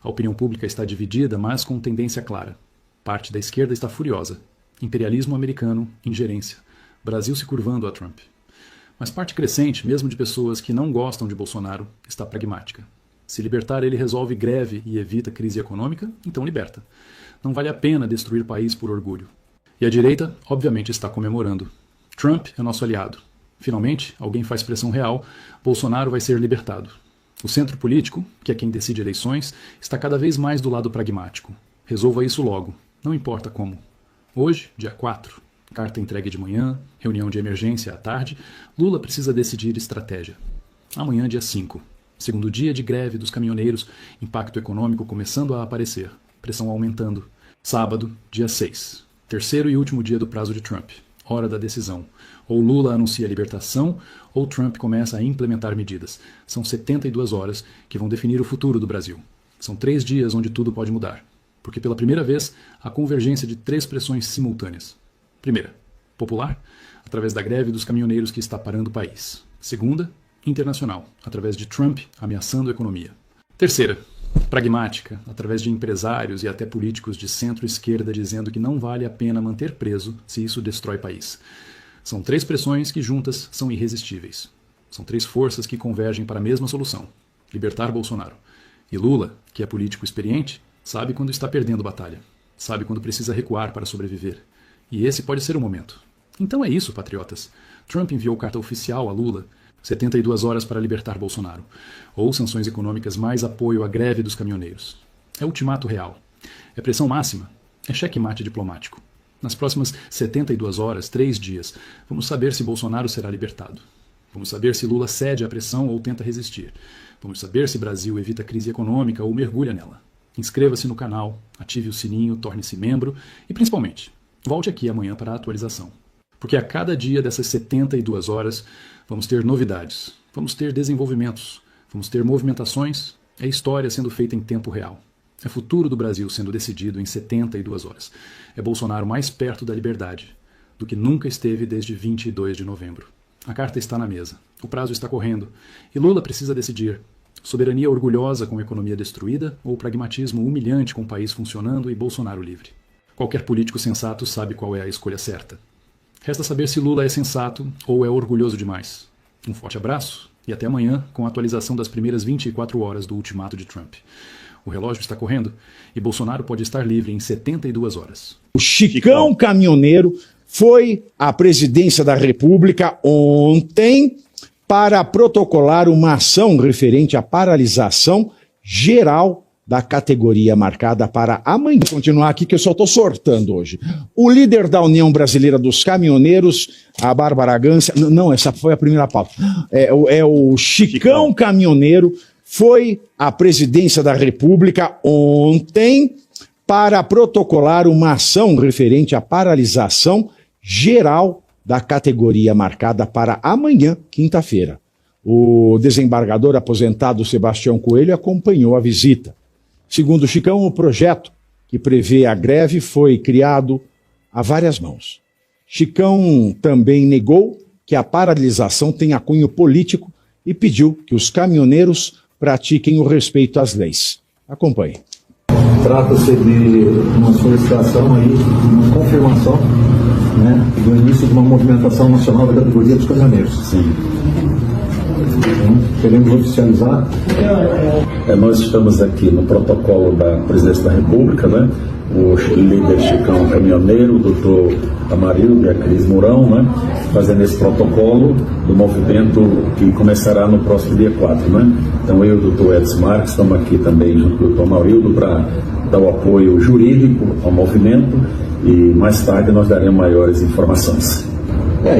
A opinião pública está dividida, mas com tendência clara. Parte da esquerda está furiosa. Imperialismo americano, ingerência. Brasil se curvando a Trump. Mas parte crescente, mesmo de pessoas que não gostam de Bolsonaro, está pragmática. Se libertar ele resolve greve e evita crise econômica, então liberta. Não vale a pena destruir o país por orgulho. E a direita, obviamente, está comemorando. Trump é nosso aliado. Finalmente, alguém faz pressão real, Bolsonaro vai ser libertado. O centro político, que é quem decide eleições, está cada vez mais do lado pragmático. Resolva isso logo, não importa como. Hoje, dia 4, carta entregue de manhã, reunião de emergência à tarde, Lula precisa decidir estratégia. Amanhã, dia 5, segundo dia de greve dos caminhoneiros, impacto econômico começando a aparecer, pressão aumentando. Sábado, dia 6, terceiro e último dia do prazo de Trump, hora da decisão. Ou Lula anuncia a libertação, ou Trump começa a implementar medidas. São 72 horas que vão definir o futuro do Brasil. São 3 dias onde tudo pode mudar. Porque pela primeira vez, há convergência de 3 pressões simultâneas. Primeira, popular, através da greve dos caminhoneiros que está parando o país. Segunda, internacional, através de Trump ameaçando a economia. Terceira, pragmática, através de empresários e até políticos de centro-esquerda dizendo que não vale a pena manter preso se isso destrói o país. São 3 pressões que juntas são irresistíveis. São 3 forças que convergem para a mesma solução: libertar Bolsonaro. E Lula, que é político experiente, sabe quando está perdendo batalha. Sabe quando precisa recuar para sobreviver. E esse pode ser o momento. Então é isso, patriotas. Trump enviou carta oficial a Lula, 72 horas para libertar Bolsonaro. Ou sanções econômicas mais apoio à greve dos caminhoneiros. É ultimato real. É pressão máxima. É checkmate diplomático. Nas próximas 72 horas, 3 dias, vamos saber se Bolsonaro será libertado. Vamos saber se Lula cede à pressão ou tenta resistir. Vamos saber se Brasil evita crise econômica ou mergulha nela. Inscreva-se no canal, ative o sininho, torne-se membro e, principalmente, volte aqui amanhã para a atualização. Porque a cada dia dessas 72 horas vamos ter novidades, vamos ter desenvolvimentos, vamos ter movimentações, é história sendo feita em tempo real. É futuro do Brasil sendo decidido em 72 horas. É Bolsonaro mais perto da liberdade do que nunca esteve desde 22 de novembro. A carta está na mesa. O prazo está correndo. E Lula precisa decidir. Soberania orgulhosa com a economia destruída ou pragmatismo humilhante com o país funcionando e Bolsonaro livre? Qualquer político sensato sabe qual é a escolha certa. Resta saber se Lula é sensato ou é orgulhoso demais. Um forte abraço e até amanhã com a atualização das primeiras 24 horas do ultimato de Trump. O relógio está correndo e Bolsonaro pode estar livre em 72 horas. O Chicão Caminhoneiro foi à presidência da República ontem para protocolar uma ação referente à paralisação geral da categoria marcada para amanhã. Vou continuar aqui que eu só estou sortando hoje. O líder da União Brasileira dos Caminhoneiros, a Bárbara Gância, não, essa foi a primeira pauta, é o Chicão Caminhoneiro, foi à presidência da República ontem para protocolar uma ação referente à paralisação geral da categoria marcada para amanhã, quinta-feira. O desembargador aposentado Sebastião Coelho acompanhou a visita. Segundo o Chicão, o projeto que prevê a greve foi criado a várias mãos. Chicão também negou que a paralisação tenha cunho político e pediu que os caminhoneiros pratiquem o respeito às leis. Acompanhe. Trata-se de uma solicitação aí, uma confirmação, né, do início de uma movimentação nacional da categoria dos caminhoneiros. Sim. Então, queremos oficializar. Nós estamos aqui no protocolo da Presidência da República, né? O líder Chicão caminhoneiro, o doutor Amarildo e a Cris Mourão, né? Fazendo esse protocolo do movimento que começará no próximo dia 4, né? Então eu e o doutor Edson Marques estamos aqui também junto com o doutor Amarildo para dar o apoio jurídico ao movimento e mais tarde nós daremos maiores informações.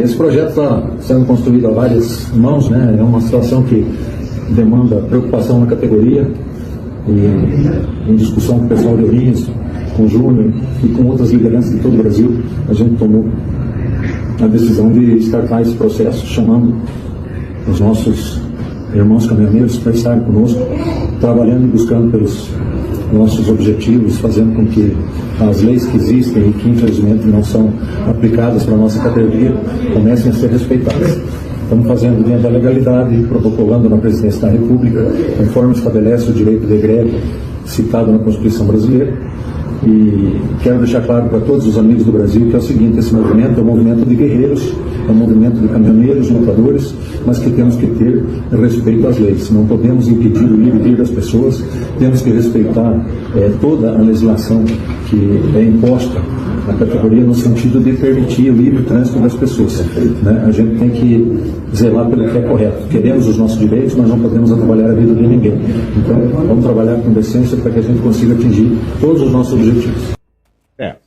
Esse projeto está sendo construído a várias mãos, né? É uma situação que demanda preocupação na categoria e em discussão com o pessoal de Ourinhos, com o Júnior e com outras lideranças de todo o Brasil, a gente tomou a decisão de startar esse processo, chamando os nossos irmãos caminhoneiros para estarem conosco, trabalhando e buscando pelos nossos objetivos, fazendo com que as leis que existem e que infelizmente não são aplicadas para a nossa categoria comecem a ser respeitadas. Estamos fazendo dentro da legalidade, protocolando na Presidência da República, conforme estabelece o direito de greve citado na Constituição brasileira. E quero deixar claro para todos os amigos do Brasil que é o seguinte: esse movimento é um movimento de guerreiros, é um movimento de caminhoneiros, lutadores, mas que temos que ter respeito às leis. Não podemos impedir o livre-vir das pessoas, temos que respeitar toda a legislação que é imposta à categoria no sentido de permitir o livre trânsito das pessoas, né? A gente tem que zelar pelo que é correto. Queremos os nossos direitos, mas não podemos atrapalhar a vida de ninguém. Então, vamos trabalhar com decência para que a gente consiga atingir todos os nossos objetivos.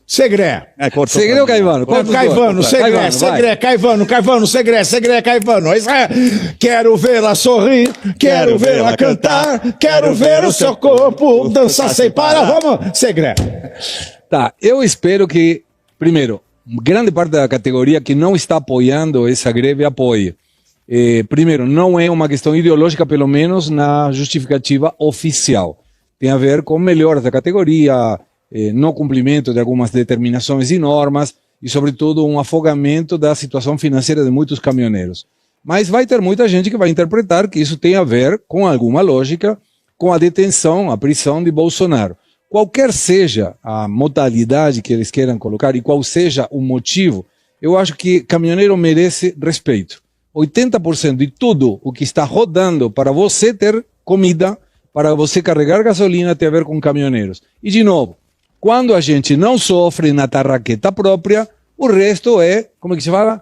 Segré. Segré ou Caivano? Caivano, Segré, Caivano, Segré, Caivano. Quero vê-la sorrir, quero vê-la cantar, quero ver o seu corpo dançar sem parar. Vamos, Segré. Tá, eu espero que, primeiro, grande parte da categoria que não está apoiando essa greve apoie. Primeiro, não é uma questão ideológica, pelo menos na justificativa oficial. Tem a ver com melhoras da categoria, no cumprimento de algumas determinações e normas e, sobretudo, um afogamento da situação financeira de muitos caminhoneiros. Mas vai ter muita gente que vai interpretar que isso tem a ver com alguma lógica com a detenção, a prisão de Bolsonaro. Qualquer seja a modalidade que eles queiram colocar e qual seja o motivo, eu acho que caminhoneiro merece respeito. 80% de tudo o que está rodando para você ter comida, para você carregar gasolina, tem a ver com caminhoneiros. E, de novo, quando a gente não sofre na tarraqueta própria, o resto é, como é que se fala?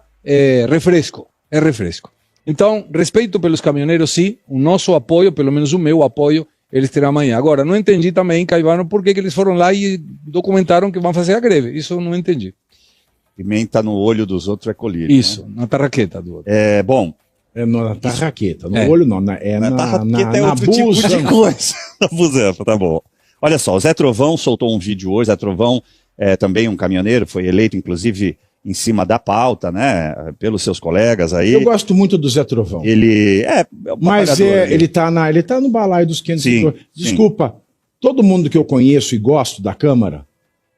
Refresco. É refresco. Então, respeito pelos caminhoneiros, sim. O nosso apoio, pelo menos o meu apoio, eles terão amanhã. Agora, não entendi também, Caivano, por que eles foram lá e documentaram que vão fazer a greve. Isso eu não entendi. Pimenta no olho dos outros é colírio. Isso, né? Na tarraqueta do outro. Bom. É na tarraqueta, no olho não, na tarraqueta é outro tipo de coisa. Na busanfa, tá bom. Olha só, o Zé Trovão soltou um vídeo hoje. Zé Trovão é também um caminhoneiro, foi eleito, inclusive, em cima da pauta, né, pelos seus colegas aí. Eu gosto muito do Zé Trovão. Ele mas ele tá no balaio dos 500. Desculpa, todo mundo que eu conheço e gosto da Câmara,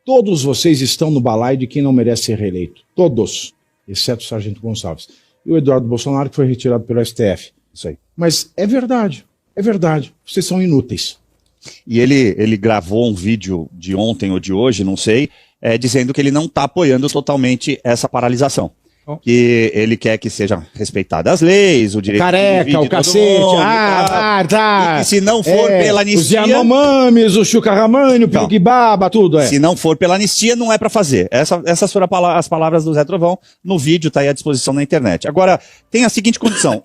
todos vocês estão no balaio de quem não merece ser reeleito. Todos, exceto o Sargento Gonçalves. E o Eduardo Bolsonaro, que foi retirado pelo STF. Isso aí. Mas é verdade. Vocês são inúteis. E ele gravou um vídeo de ontem ou de hoje, não sei, dizendo que ele não está apoiando totalmente essa paralisação. Que ele quer que sejam respeitadas as leis, o direito careca, o cacete, tá. E se não for pela anistia... Os Yanomamis, o Chucarramani, o Piriguibaba, tudo, Se não for pela anistia, não é para fazer. Essas foram as palavras do Zé Trovão. No vídeo, está aí à disposição na internet. Agora, tem a seguinte condição.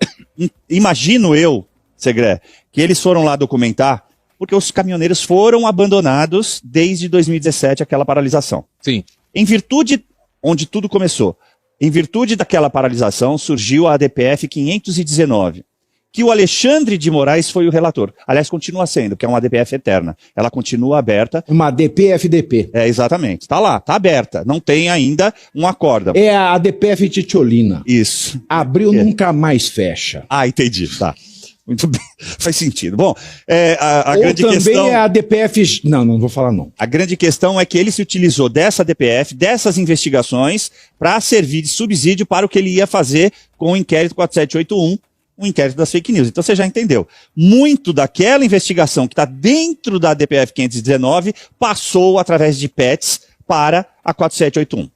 Imagino eu, Segré, que eles foram lá documentar porque os caminhoneiros foram abandonados desde 2017, aquela paralisação. Sim. Em virtude, onde tudo começou, em virtude daquela paralisação, surgiu a ADPF 519, que o Alexandre de Moraes foi o relator. Aliás, continua sendo, porque é uma ADPF eterna. Ela continua aberta. Uma DPFDP. Exatamente. Está lá, está aberta. Não tem ainda um acórdão. É a ADPF Titiolina. Isso. Abriu, nunca mais fecha. Entendi, tá. Muito bem, faz sentido. Bom, a Ou grande também questão... é a DPF... Não vou falar não. A grande questão é que ele se utilizou dessa DPF, dessas investigações, para servir de subsídio para o que ele ia fazer com o inquérito 4781, o inquérito das fake news. Então você já entendeu. Muito daquela investigação que está dentro da DPF 519 passou através de PETs para a 4781.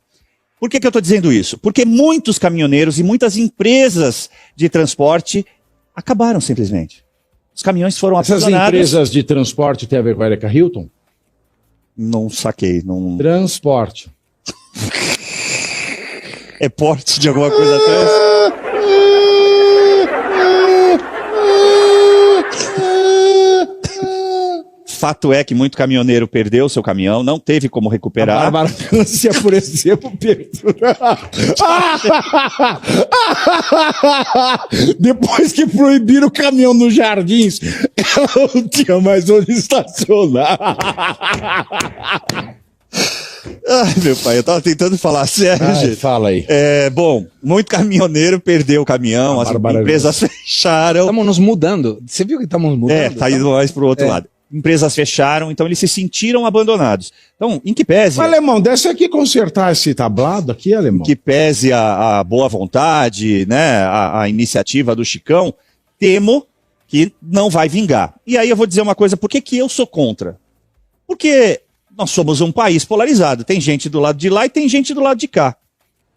Por que eu estou dizendo isso? Porque muitos caminhoneiros e muitas empresas de transporte acabaram simplesmente. Os caminhões foram Essas aprisionados. empresas de transporte têm a ver com a Erika Hilton? Não saquei. Não... Transporte. É porte de alguma coisa atrás? Fato é que muito caminhoneiro perdeu seu caminhão, não teve como recuperar. A Bárbara Gância, por exemplo, perdeu. Depois que proibiram o caminhão nos jardins, ela não tinha mais onde estacionar. Ai, meu pai, eu tava tentando falar sério, gente. Fala aí. Bom, muito caminhoneiro perdeu o caminhão, as empresas fecharam. Estamos nos mudando. Você viu que estamos mudando? Tá indo mais pro outro lado. Empresas fecharam, então eles se sentiram abandonados. Então, em que pese... Alemão, desce aqui consertar esse tablado aqui, Alemão. Em que pese a boa vontade, né, a iniciativa do Chicão, temo que não vai vingar. E aí eu vou dizer uma coisa, por que eu sou contra? Porque nós somos um país polarizado. Tem gente do lado de lá e tem gente do lado de cá.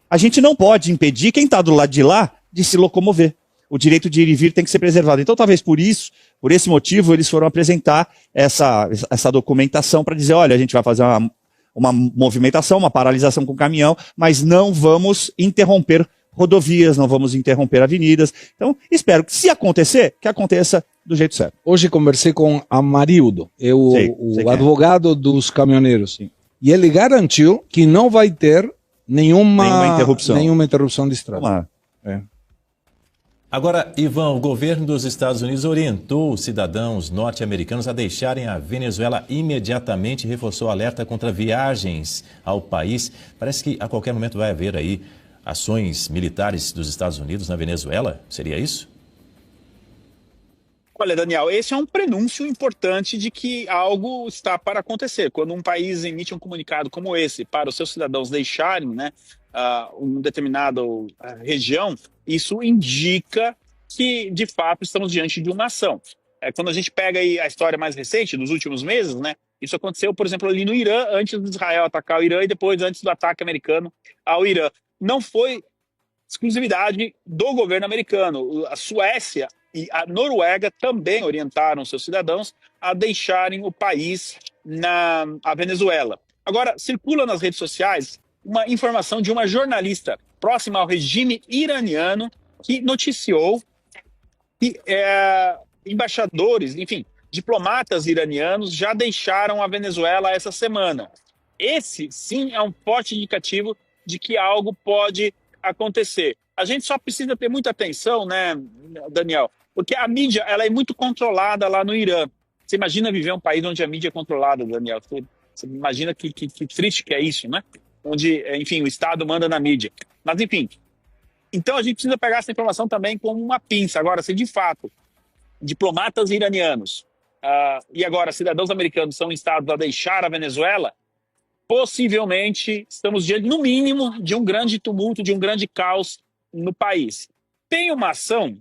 A gente não pode impedir quem está do lado de lá de se locomover. O direito de ir e vir tem que ser preservado. Então, talvez por isso, por esse motivo, eles foram apresentar essa documentação para dizer, olha, a gente vai fazer uma movimentação, uma paralisação com o caminhão, mas não vamos interromper rodovias, não vamos interromper avenidas. Então, espero que, se acontecer, que aconteça do jeito certo. Hoje conversei com Amarildo, o advogado dos caminhoneiros. Sim. E ele garantiu que não vai ter nenhuma interrupção de estrada. Vamos lá. Agora, Ivan, o governo dos Estados Unidos orientou os cidadãos norte-americanos a deixarem a Venezuela imediatamente e reforçou o alerta contra viagens ao país. Parece que a qualquer momento vai haver aí ações militares dos Estados Unidos na Venezuela. Seria isso? Olha, Daniel, esse é um prenúncio importante de que algo está para acontecer. Quando um país emite um comunicado como esse para os seus cidadãos deixarem, né, uma determinada região, isso indica que, de fato, estamos diante de uma ação. Quando a gente pega aí a história mais recente, dos últimos meses, né, isso aconteceu, por exemplo, ali no Irã, antes de Israel atacar o Irã e depois antes do ataque americano ao Irã. Não foi exclusividade do governo americano. A Suécia e a Noruega também orientaram seus cidadãos a deixarem o país na Venezuela. Agora, circula nas redes sociais uma informação de uma jornalista próxima ao regime iraniano que noticiou que embaixadores, enfim, diplomatas iranianos já deixaram a Venezuela essa semana. Esse, sim, é um forte indicativo de que algo pode acontecer. A gente só precisa ter muita atenção, né, Daniel? Porque a mídia ela é muito controlada lá no Irã. Você imagina viver um país onde a mídia é controlada, Daniel? Você imagina que triste que é isso, né? Onde, enfim, o Estado manda na mídia. Mas, enfim, então a gente precisa pegar essa informação também como uma pinça. Agora, se de fato diplomatas iranianos e agora cidadãos americanos são instados a deixar a Venezuela, possivelmente estamos diante, no mínimo, de um grande tumulto, de um grande caos no país. Tem uma ação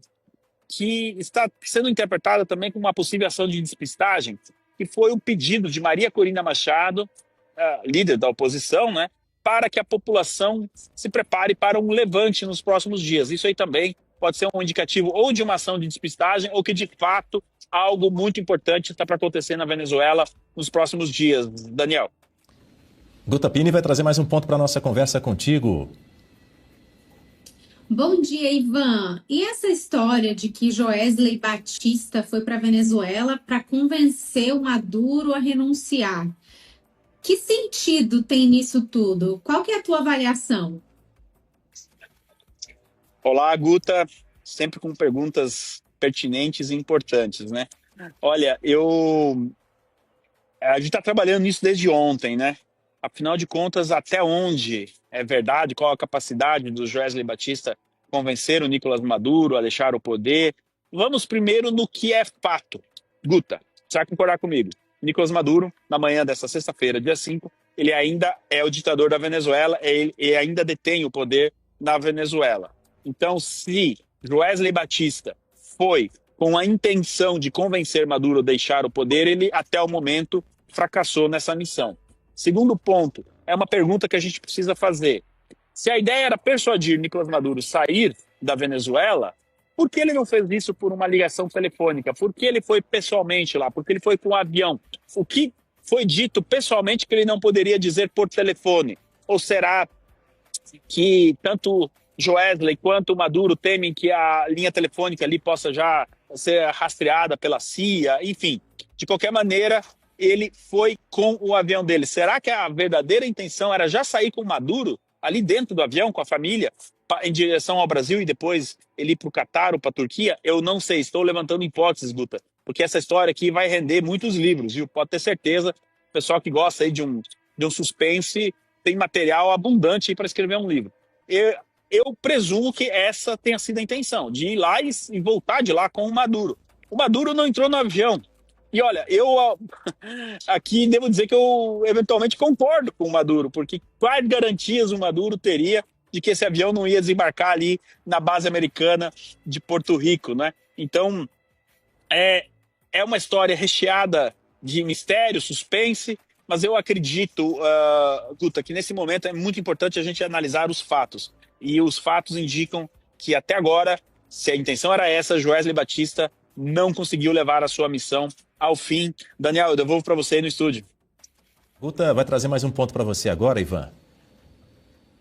que está sendo interpretada também como uma possível ação de despistagem, que foi um pedido de Maria Corina Machado, líder da oposição, né, para que a população se prepare para um levante nos próximos dias. Isso aí também pode ser um indicativo ou de uma ação de despistagem ou que, de fato, algo muito importante está para acontecer na Venezuela nos próximos dias. Daniel. Guta Pini vai trazer mais um ponto para a nossa conversa contigo. Bom dia, Ivan. E essa história de que Joesley Batista foi para a Venezuela para convencer o Maduro a renunciar? Que sentido tem nisso tudo? Qual que é a tua avaliação? Olá, Guta. Sempre com perguntas pertinentes e importantes, né? Olha, a gente está trabalhando nisso desde ontem, né? Afinal de contas, até onde é verdade, qual a capacidade do Joesley Batista convencer o Nicolás Maduro a deixar o poder? Vamos primeiro no que é fato. Guta, você vai concordar comigo? Nicolás Maduro, na manhã dessa sexta-feira, dia 5, ele ainda é o ditador da Venezuela e ainda detém o poder na Venezuela. Então, se Joesley Batista foi com a intenção de convencer Maduro a deixar o poder, ele até o momento fracassou nessa missão. Segundo ponto, é uma pergunta que a gente precisa fazer. Se a ideia era persuadir Nicolás Maduro sair da Venezuela, por que ele não fez isso por uma ligação telefônica? Por que ele foi pessoalmente lá? Por que ele foi com um avião? O que foi dito pessoalmente que ele não poderia dizer por telefone? Ou será que tanto Joesley quanto Maduro temem que a linha telefônica ali possa já ser rastreada pela CIA? Enfim, de qualquer maneira, ele foi com o avião dele. Será que a verdadeira intenção era já sair com Maduro ali dentro do avião, com a família, em direção ao Brasil e depois ele ir para o Catar ou para a Turquia? Eu não sei, estou levantando hipóteses, Guta, porque essa história aqui vai render muitos livros, viu? Pode ter certeza, o pessoal que gosta aí de um suspense tem material abundante para escrever um livro. Eu presumo que essa tenha sido a intenção, de ir lá e voltar de lá com o Maduro. O Maduro não entrou no avião. E olha, eu aqui devo dizer que eu eventualmente concordo com o Maduro, porque quais garantias o Maduro teria de que esse avião não ia desembarcar ali na base americana de Porto Rico, né? Então, é uma história recheada de mistério, suspense, mas eu acredito, Guta, que nesse momento é muito importante a gente analisar os fatos. E os fatos indicam que até agora, se a intenção era essa, Joesley Batista não conseguiu levar a sua missão ao fim. Daniel, eu devolvo para você aí no estúdio. Guta vai trazer mais um ponto para você agora, Ivan.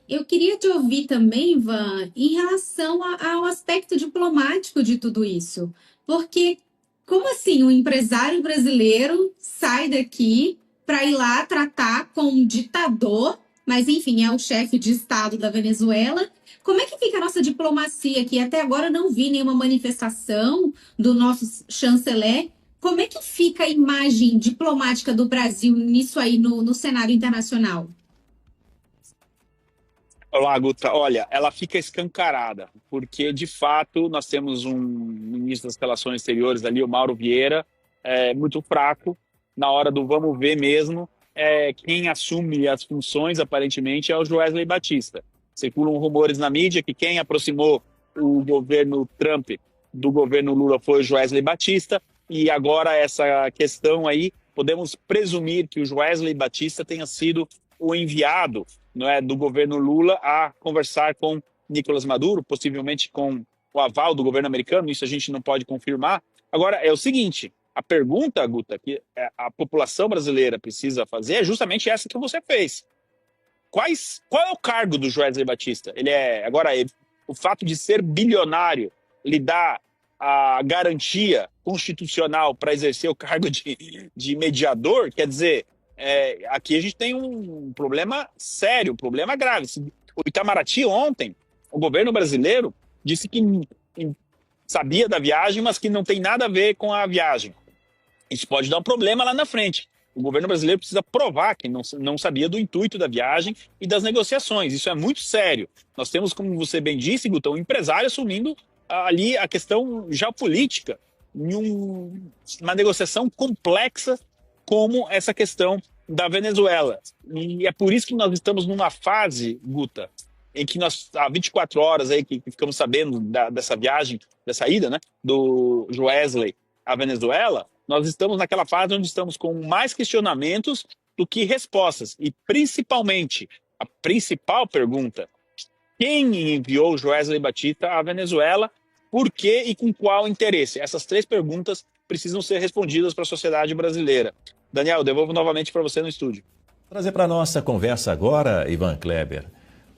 Eu queria te ouvir também, Ivan, em relação ao aspecto diplomático de tudo isso. Porque, como assim um empresário brasileiro sai daqui para ir lá tratar com um ditador, mas enfim, é o chefe de Estado da Venezuela? Como é que fica a nossa diplomacia aqui? Até agora não vi nenhuma manifestação do nosso chanceler. Como é que fica a imagem diplomática do Brasil nisso aí no cenário internacional? Olá, Guta. Olha, ela fica escancarada, porque de fato nós temos um ministro das Relações Exteriores ali, o Mauro Vieira, muito fraco. Na hora do vamos ver mesmo, quem assume as funções aparentemente é o Joesley Batista. Circulam rumores na mídia que quem aproximou o governo Trump do governo Lula foi o Joesley Batista, e agora essa questão aí, podemos presumir que o Joesley Batista tenha sido o enviado, não é, do governo Lula a conversar com Nicolás Maduro, possivelmente com o aval do governo americano, isso a gente não pode confirmar. Agora, é o seguinte, a pergunta, Guta, que a população brasileira precisa fazer é justamente essa que você fez. Qual é o cargo do Joesley Batista? O fato de ser bilionário lhe dá a garantia constitucional para exercer o cargo de mediador? Quer dizer, aqui a gente tem um problema sério, um problema grave. O Itamaraty ontem, o governo brasileiro, disse que sabia da viagem, mas que não tem nada a ver com a viagem. Isso pode dar um problema lá na frente. O governo brasileiro precisa provar que não sabia do intuito da viagem e das negociações. Isso é muito sério. Nós temos, como você bem disse, Guto, um empresário assumindo ali a questão geopolítica em uma negociação complexa como essa questão da Venezuela. E é por isso que nós estamos numa fase, Guta, em que nós, há 24 horas aí que ficamos sabendo dessa viagem, dessa ida, né, do Joesley à Venezuela, nós estamos naquela fase onde estamos com mais questionamentos do que respostas. E principalmente, a principal pergunta, quem enviou Joesley Batista à Venezuela, por quê e com qual interesse? Essas três perguntas precisam ser respondidas para a sociedade brasileira. Daniel, devolvo novamente para você no estúdio. Trazer para a nossa conversa agora, Ivan Kleber,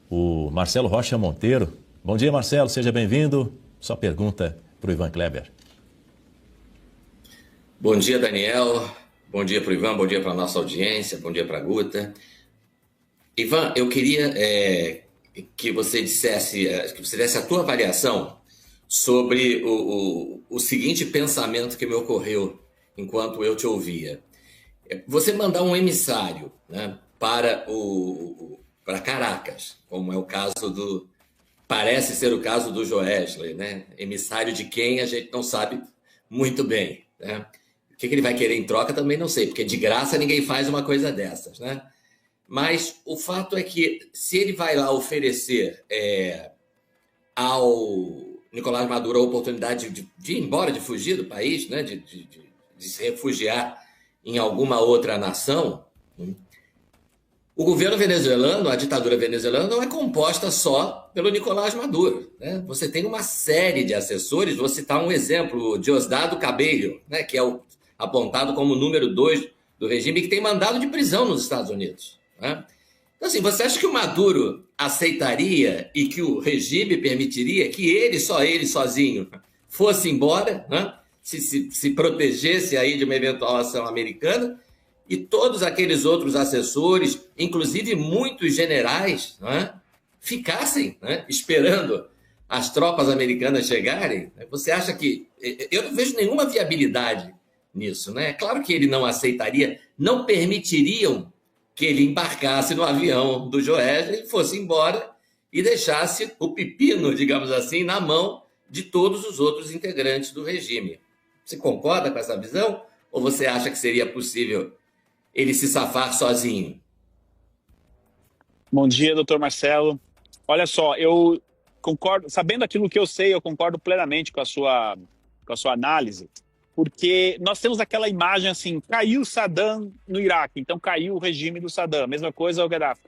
o Marcelo Rocha Monteiro. Bom dia, Marcelo, seja bem-vindo. Sua pergunta para o Ivan Kleber. Bom dia, Daniel. Bom dia para o Ivan, bom dia para a nossa audiência, bom dia para a Guta. Ivan, eu queria que você desse a tua avaliação sobre o seguinte pensamento que me ocorreu enquanto eu te ouvia. Você mandar um emissário, né, para Caracas, como é o caso parece ser o caso do Joesley, né? Emissário de quem a gente não sabe muito bem, né? O que ele vai querer em troca também não sei, porque de graça ninguém faz uma coisa dessas, né? Mas o fato é que se ele vai lá oferecer ao Nicolás Maduro a oportunidade de ir embora, de fugir do país, né? de se refugiar em alguma outra nação, o governo venezuelano, a ditadura venezuelana, não é composta só pelo Nicolás Maduro, né? Você tem uma série de assessores, vou citar um exemplo, Diosdado Cabello, né? Que é apontado como número 2 do regime, que tem mandado de prisão nos Estados Unidos, né? Então, assim, você acha que o Maduro aceitaria e que o regime permitiria que ele sozinho, fosse embora, né? Se protegesse aí de uma eventual ação americana, e todos aqueles outros assessores, inclusive muitos generais, né, ficassem, né, esperando as tropas americanas chegarem? Você acha que... Eu não vejo nenhuma viabilidade nisso, né? É claro que ele não aceitaria, não permitiriam que ele embarcasse no avião do Joesley e fosse embora e deixasse o pepino, digamos assim, na mão de todos os outros integrantes do regime. Você concorda com essa visão? Ou você acha que seria possível ele se safar sozinho? Bom dia, doutor Marcelo. Olha só, eu concordo, sabendo aquilo que eu sei, eu concordo plenamente com a sua análise, porque nós temos aquela imagem assim, caiu Saddam no Iraque, então caiu o regime do Saddam, mesma coisa o Gaddafi.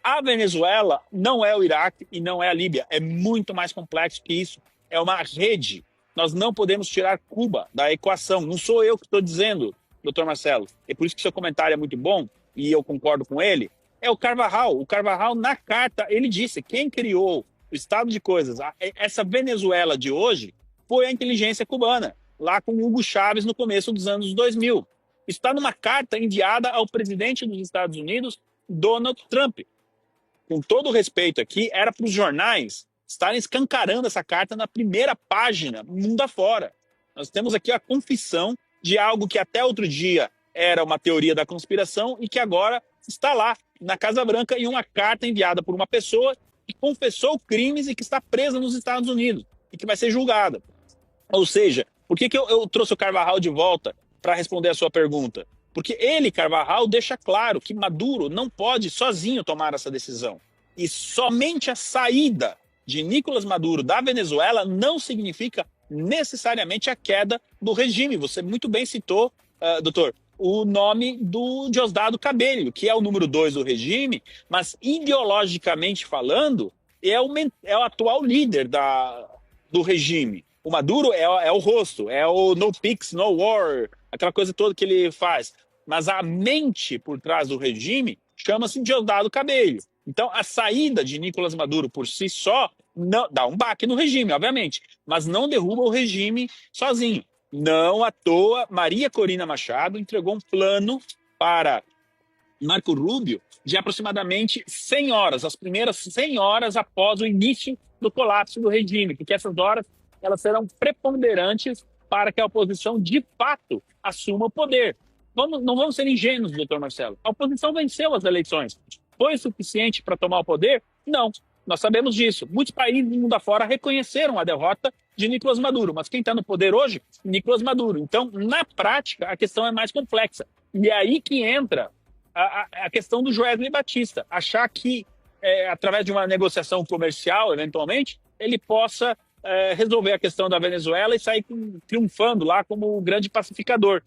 A Venezuela não é o Iraque e não é a Líbia, é muito mais complexo que isso, é uma rede. Nós não podemos tirar Cuba da equação, não sou eu que estou dizendo, doutor Marcelo, é por isso que seu comentário é muito bom, e eu concordo com ele, é o Carvajal. O Carvajal, na carta, ele disse, quem criou o estado de coisas, essa Venezuela de hoje, foi a inteligência cubana, lá com Hugo Chávez no começo dos anos 2000. Isso está numa carta enviada ao presidente dos Estados Unidos, Donald Trump. Com todo o respeito aqui, era para os jornais estarem escancarando essa carta na primeira página, mundo afora. Nós temos aqui a confissão de algo que até outro dia era uma teoria da conspiração e que agora está lá, na Casa Branca, em uma carta enviada por uma pessoa que confessou crimes e que está presa nos Estados Unidos e que vai ser julgada. Ou seja, por que eu trouxe o Carvajal de volta para responder a sua pergunta? Porque ele, Carvajal, deixa claro que Maduro não pode sozinho tomar essa decisão. E somente a saída de Nicolás Maduro da Venezuela não significa necessariamente a queda do regime. Você muito bem citou, doutor, o nome do Diosdado Cabello, que é o número 2 do regime, mas ideologicamente falando, é o atual líder do regime. O Maduro é o rosto, é o no peace, no war, aquela coisa toda que ele faz. Mas a mente por trás do regime chama-se Diosdado Cabello. Então, a saída de Nicolás Maduro por si só não, dá um baque no regime, obviamente, mas não derruba o regime sozinho. Não à toa, Maria Corina Machado entregou um plano para Marco Rubio de aproximadamente 100 horas, as primeiras 100 horas após o início do colapso do regime, porque essas horas elas serão preponderantes para que a oposição, de fato, assuma o poder. Não vamos ser ingênuos, doutor Marcelo. A oposição venceu as eleições. Foi suficiente para tomar o poder? Não. Nós sabemos disso. Muitos países do mundo afora reconheceram a derrota de Nicolás Maduro. Mas quem está no poder hoje? Nicolás Maduro. Então, na prática, a questão é mais complexa. E é aí que entra a questão do Joesley Batista. Achar que, através de uma negociação comercial, eventualmente, ele possa resolver a questão da Venezuela e sair triunfando lá como o grande pacificador.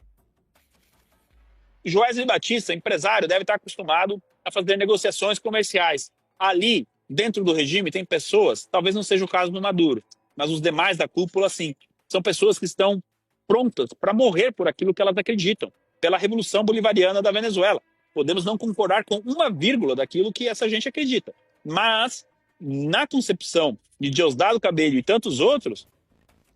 Joesley Batista, empresário, deve estar acostumado a fazer negociações comerciais. Ali, dentro do regime, tem pessoas, talvez não seja o caso do Maduro, mas os demais da cúpula, sim. São pessoas que estão prontas para morrer por aquilo que elas acreditam, pela Revolução Bolivariana da Venezuela. Podemos não concordar com uma vírgula daquilo que essa gente acredita, mas na concepção de Diosdado Cabello e tantos outros,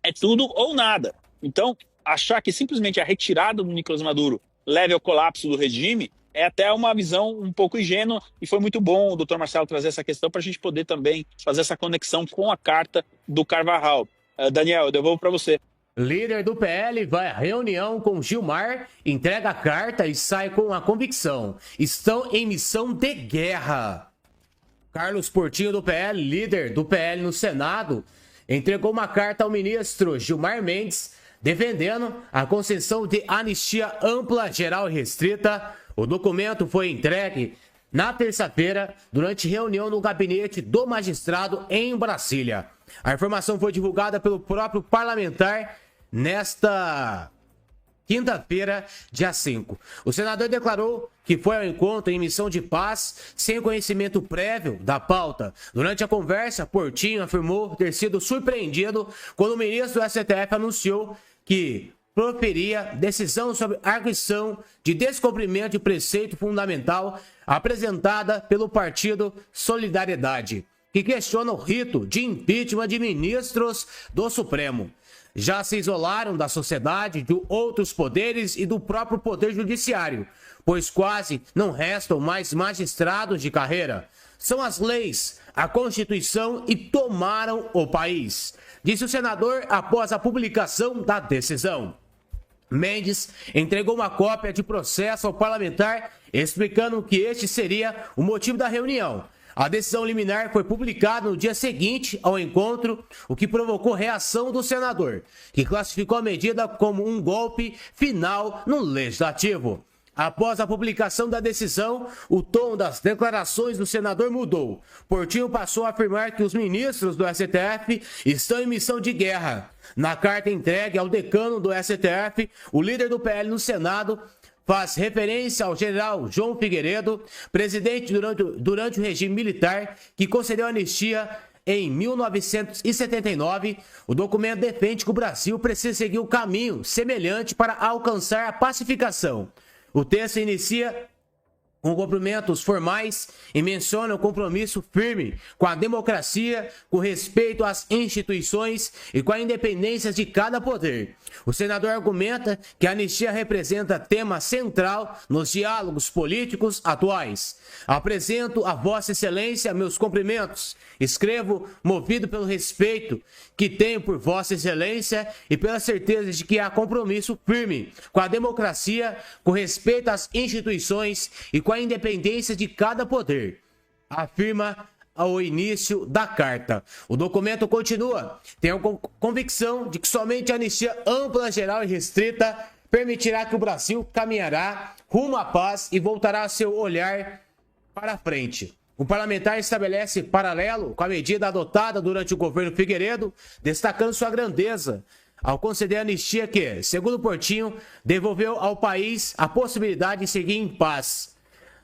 é tudo ou nada. Então, achar que simplesmente a retirada do Nicolás Maduro leve ao colapso do regime é até uma visão um pouco ingênua, e foi muito bom o doutor Marcelo trazer essa questão para a gente poder também fazer essa conexão com a carta do Carvajal. Daniel, eu devolvo para você. Líder do PL vai à reunião com Gilmar, entrega a carta e sai com a convicção. Estão em missão de guerra. Carlos Portinho do PL, líder do PL no Senado, entregou uma carta ao ministro Gilmar Mendes, defendendo a concessão de anistia ampla, geral e restrita. O documento foi entregue na terça-feira, durante reunião no gabinete do magistrado em Brasília. A informação foi divulgada pelo próprio parlamentar nesta quinta-feira, dia 5. O senador declarou que foi ao encontro em missão de paz sem conhecimento prévio da pauta. Durante a conversa, Portinho afirmou ter sido surpreendido quando o ministro do STF anunciou que proferia decisão sobre arguição de descumprimento de preceito fundamental apresentada pelo partido Solidariedade, que questiona o rito de impeachment de ministros do Supremo. Já se isolaram da sociedade, de outros poderes e do próprio poder judiciário, pois quase não restam mais magistrados de carreira. São as leis, a Constituição e tomaram o país, disse o senador após a publicação da decisão. Mendes entregou uma cópia de processo ao parlamentar, explicando que este seria o motivo da reunião. A decisão liminar foi publicada no dia seguinte ao encontro, o que provocou reação do senador, que classificou a medida como um golpe final no legislativo. Após a publicação da decisão, o tom das declarações do senador mudou. Portinho passou a afirmar que os ministros do STF estão em missão de guerra. Na carta entregue ao decano do STF, o líder do PL no Senado faz referência ao general João Figueiredo, presidente durante o regime militar, que concedeu anistia em 1979. O documento defende que o Brasil precisa seguir um caminho semelhante para alcançar a pacificação. O texto inicia com cumprimentos formais e menciona o compromisso firme com a democracia, com respeito às instituições e com a independência de cada poder. O senador argumenta que a anistia representa tema central nos diálogos políticos atuais. Apresento a Vossa Excelência meus cumprimentos. Escrevo movido pelo respeito que tenho por Vossa Excelência e pela certeza de que há compromisso firme com a democracia, com respeito às instituições e com a independência de cada poder, afirma ao início da carta. O documento continua. Tenho convicção de que somente a anistia ampla, geral e restrita permitirá que o Brasil caminhará rumo à paz e voltará seu olhar para frente. O parlamentar estabelece paralelo com a medida adotada durante o governo Figueiredo, destacando sua grandeza ao conceder a anistia que, segundo Portinho, devolveu ao país a possibilidade de seguir em paz.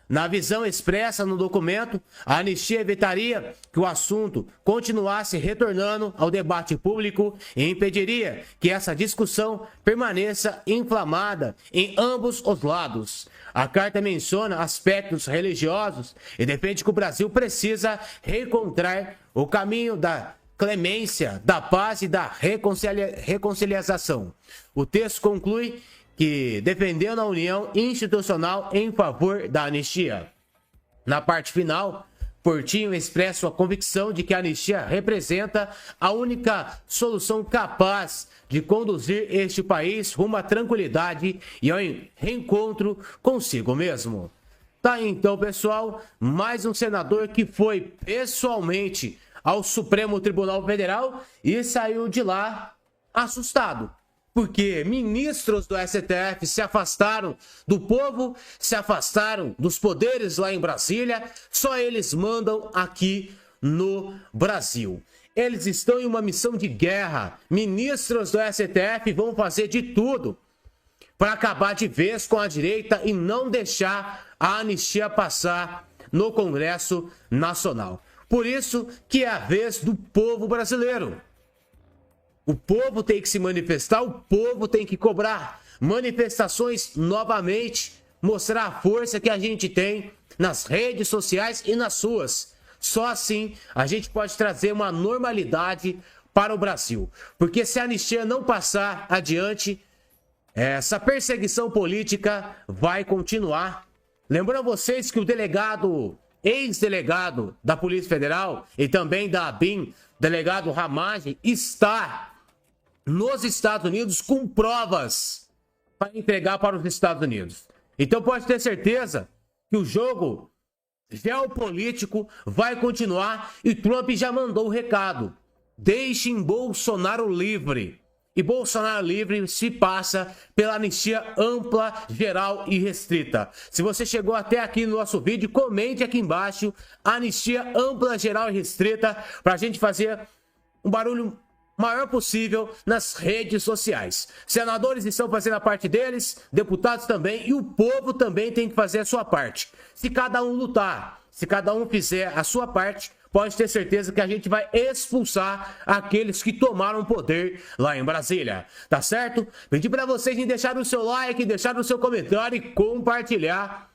Na visão expressa no documento, a anistia evitaria que o assunto continuasse retornando ao debate público e impediria que essa discussão permaneça inflamada em ambos os lados. A carta menciona aspectos religiosos e defende que o Brasil precisa reencontrar o caminho da clemência, da paz e da reconciliação. O texto conclui que defendendo a união institucional em favor da anistia. Na parte final, Portinho expressa sua convicção de que a anistia representa a única solução capaz de conduzir este país rumo à tranquilidade e ao reencontro consigo mesmo. Tá aí então, pessoal, mais um senador que foi pessoalmente ao Supremo Tribunal Federal e saiu de lá assustado. Porque ministros do STF se afastaram do povo, se afastaram dos poderes lá em Brasília, só eles mandam aqui no Brasil. Eles estão em uma missão de guerra. Ministros do STF vão fazer de tudo para acabar de vez com a direita e não deixar a anistia passar no Congresso Nacional. Por isso que é a vez do povo brasileiro. O povo tem que se manifestar, o povo tem que cobrar manifestações novamente, mostrar a força que a gente tem nas redes sociais e nas suas. Só assim a gente pode trazer uma normalidade para o Brasil. Porque se a anistia não passar adiante, essa perseguição política vai continuar. Lembrando a vocês que o ex-delegado da Polícia Federal e também da ABIN, delegado Ramagem, está nos Estados Unidos com provas para entregar para os Estados Unidos. Então pode ter certeza que o jogo geopolítico vai continuar e Trump já mandou o recado. Deixem Bolsonaro livre. e Bolsonaro livre se passa pela anistia ampla, geral e restrita. Se você chegou até aqui no nosso vídeo, comente aqui embaixo, anistia ampla, geral e restrita, para a gente fazer um barulho maior possível nas redes sociais. Senadores estão fazendo a parte deles, deputados também, e o povo também tem que fazer a sua parte. Se cada um lutar, se cada um fizer a sua parte, pode ter certeza que a gente vai expulsar aqueles que tomaram poder lá em Brasília. Tá certo? Pedi para vocês deixarem o seu like, deixarem o seu comentário e compartilhar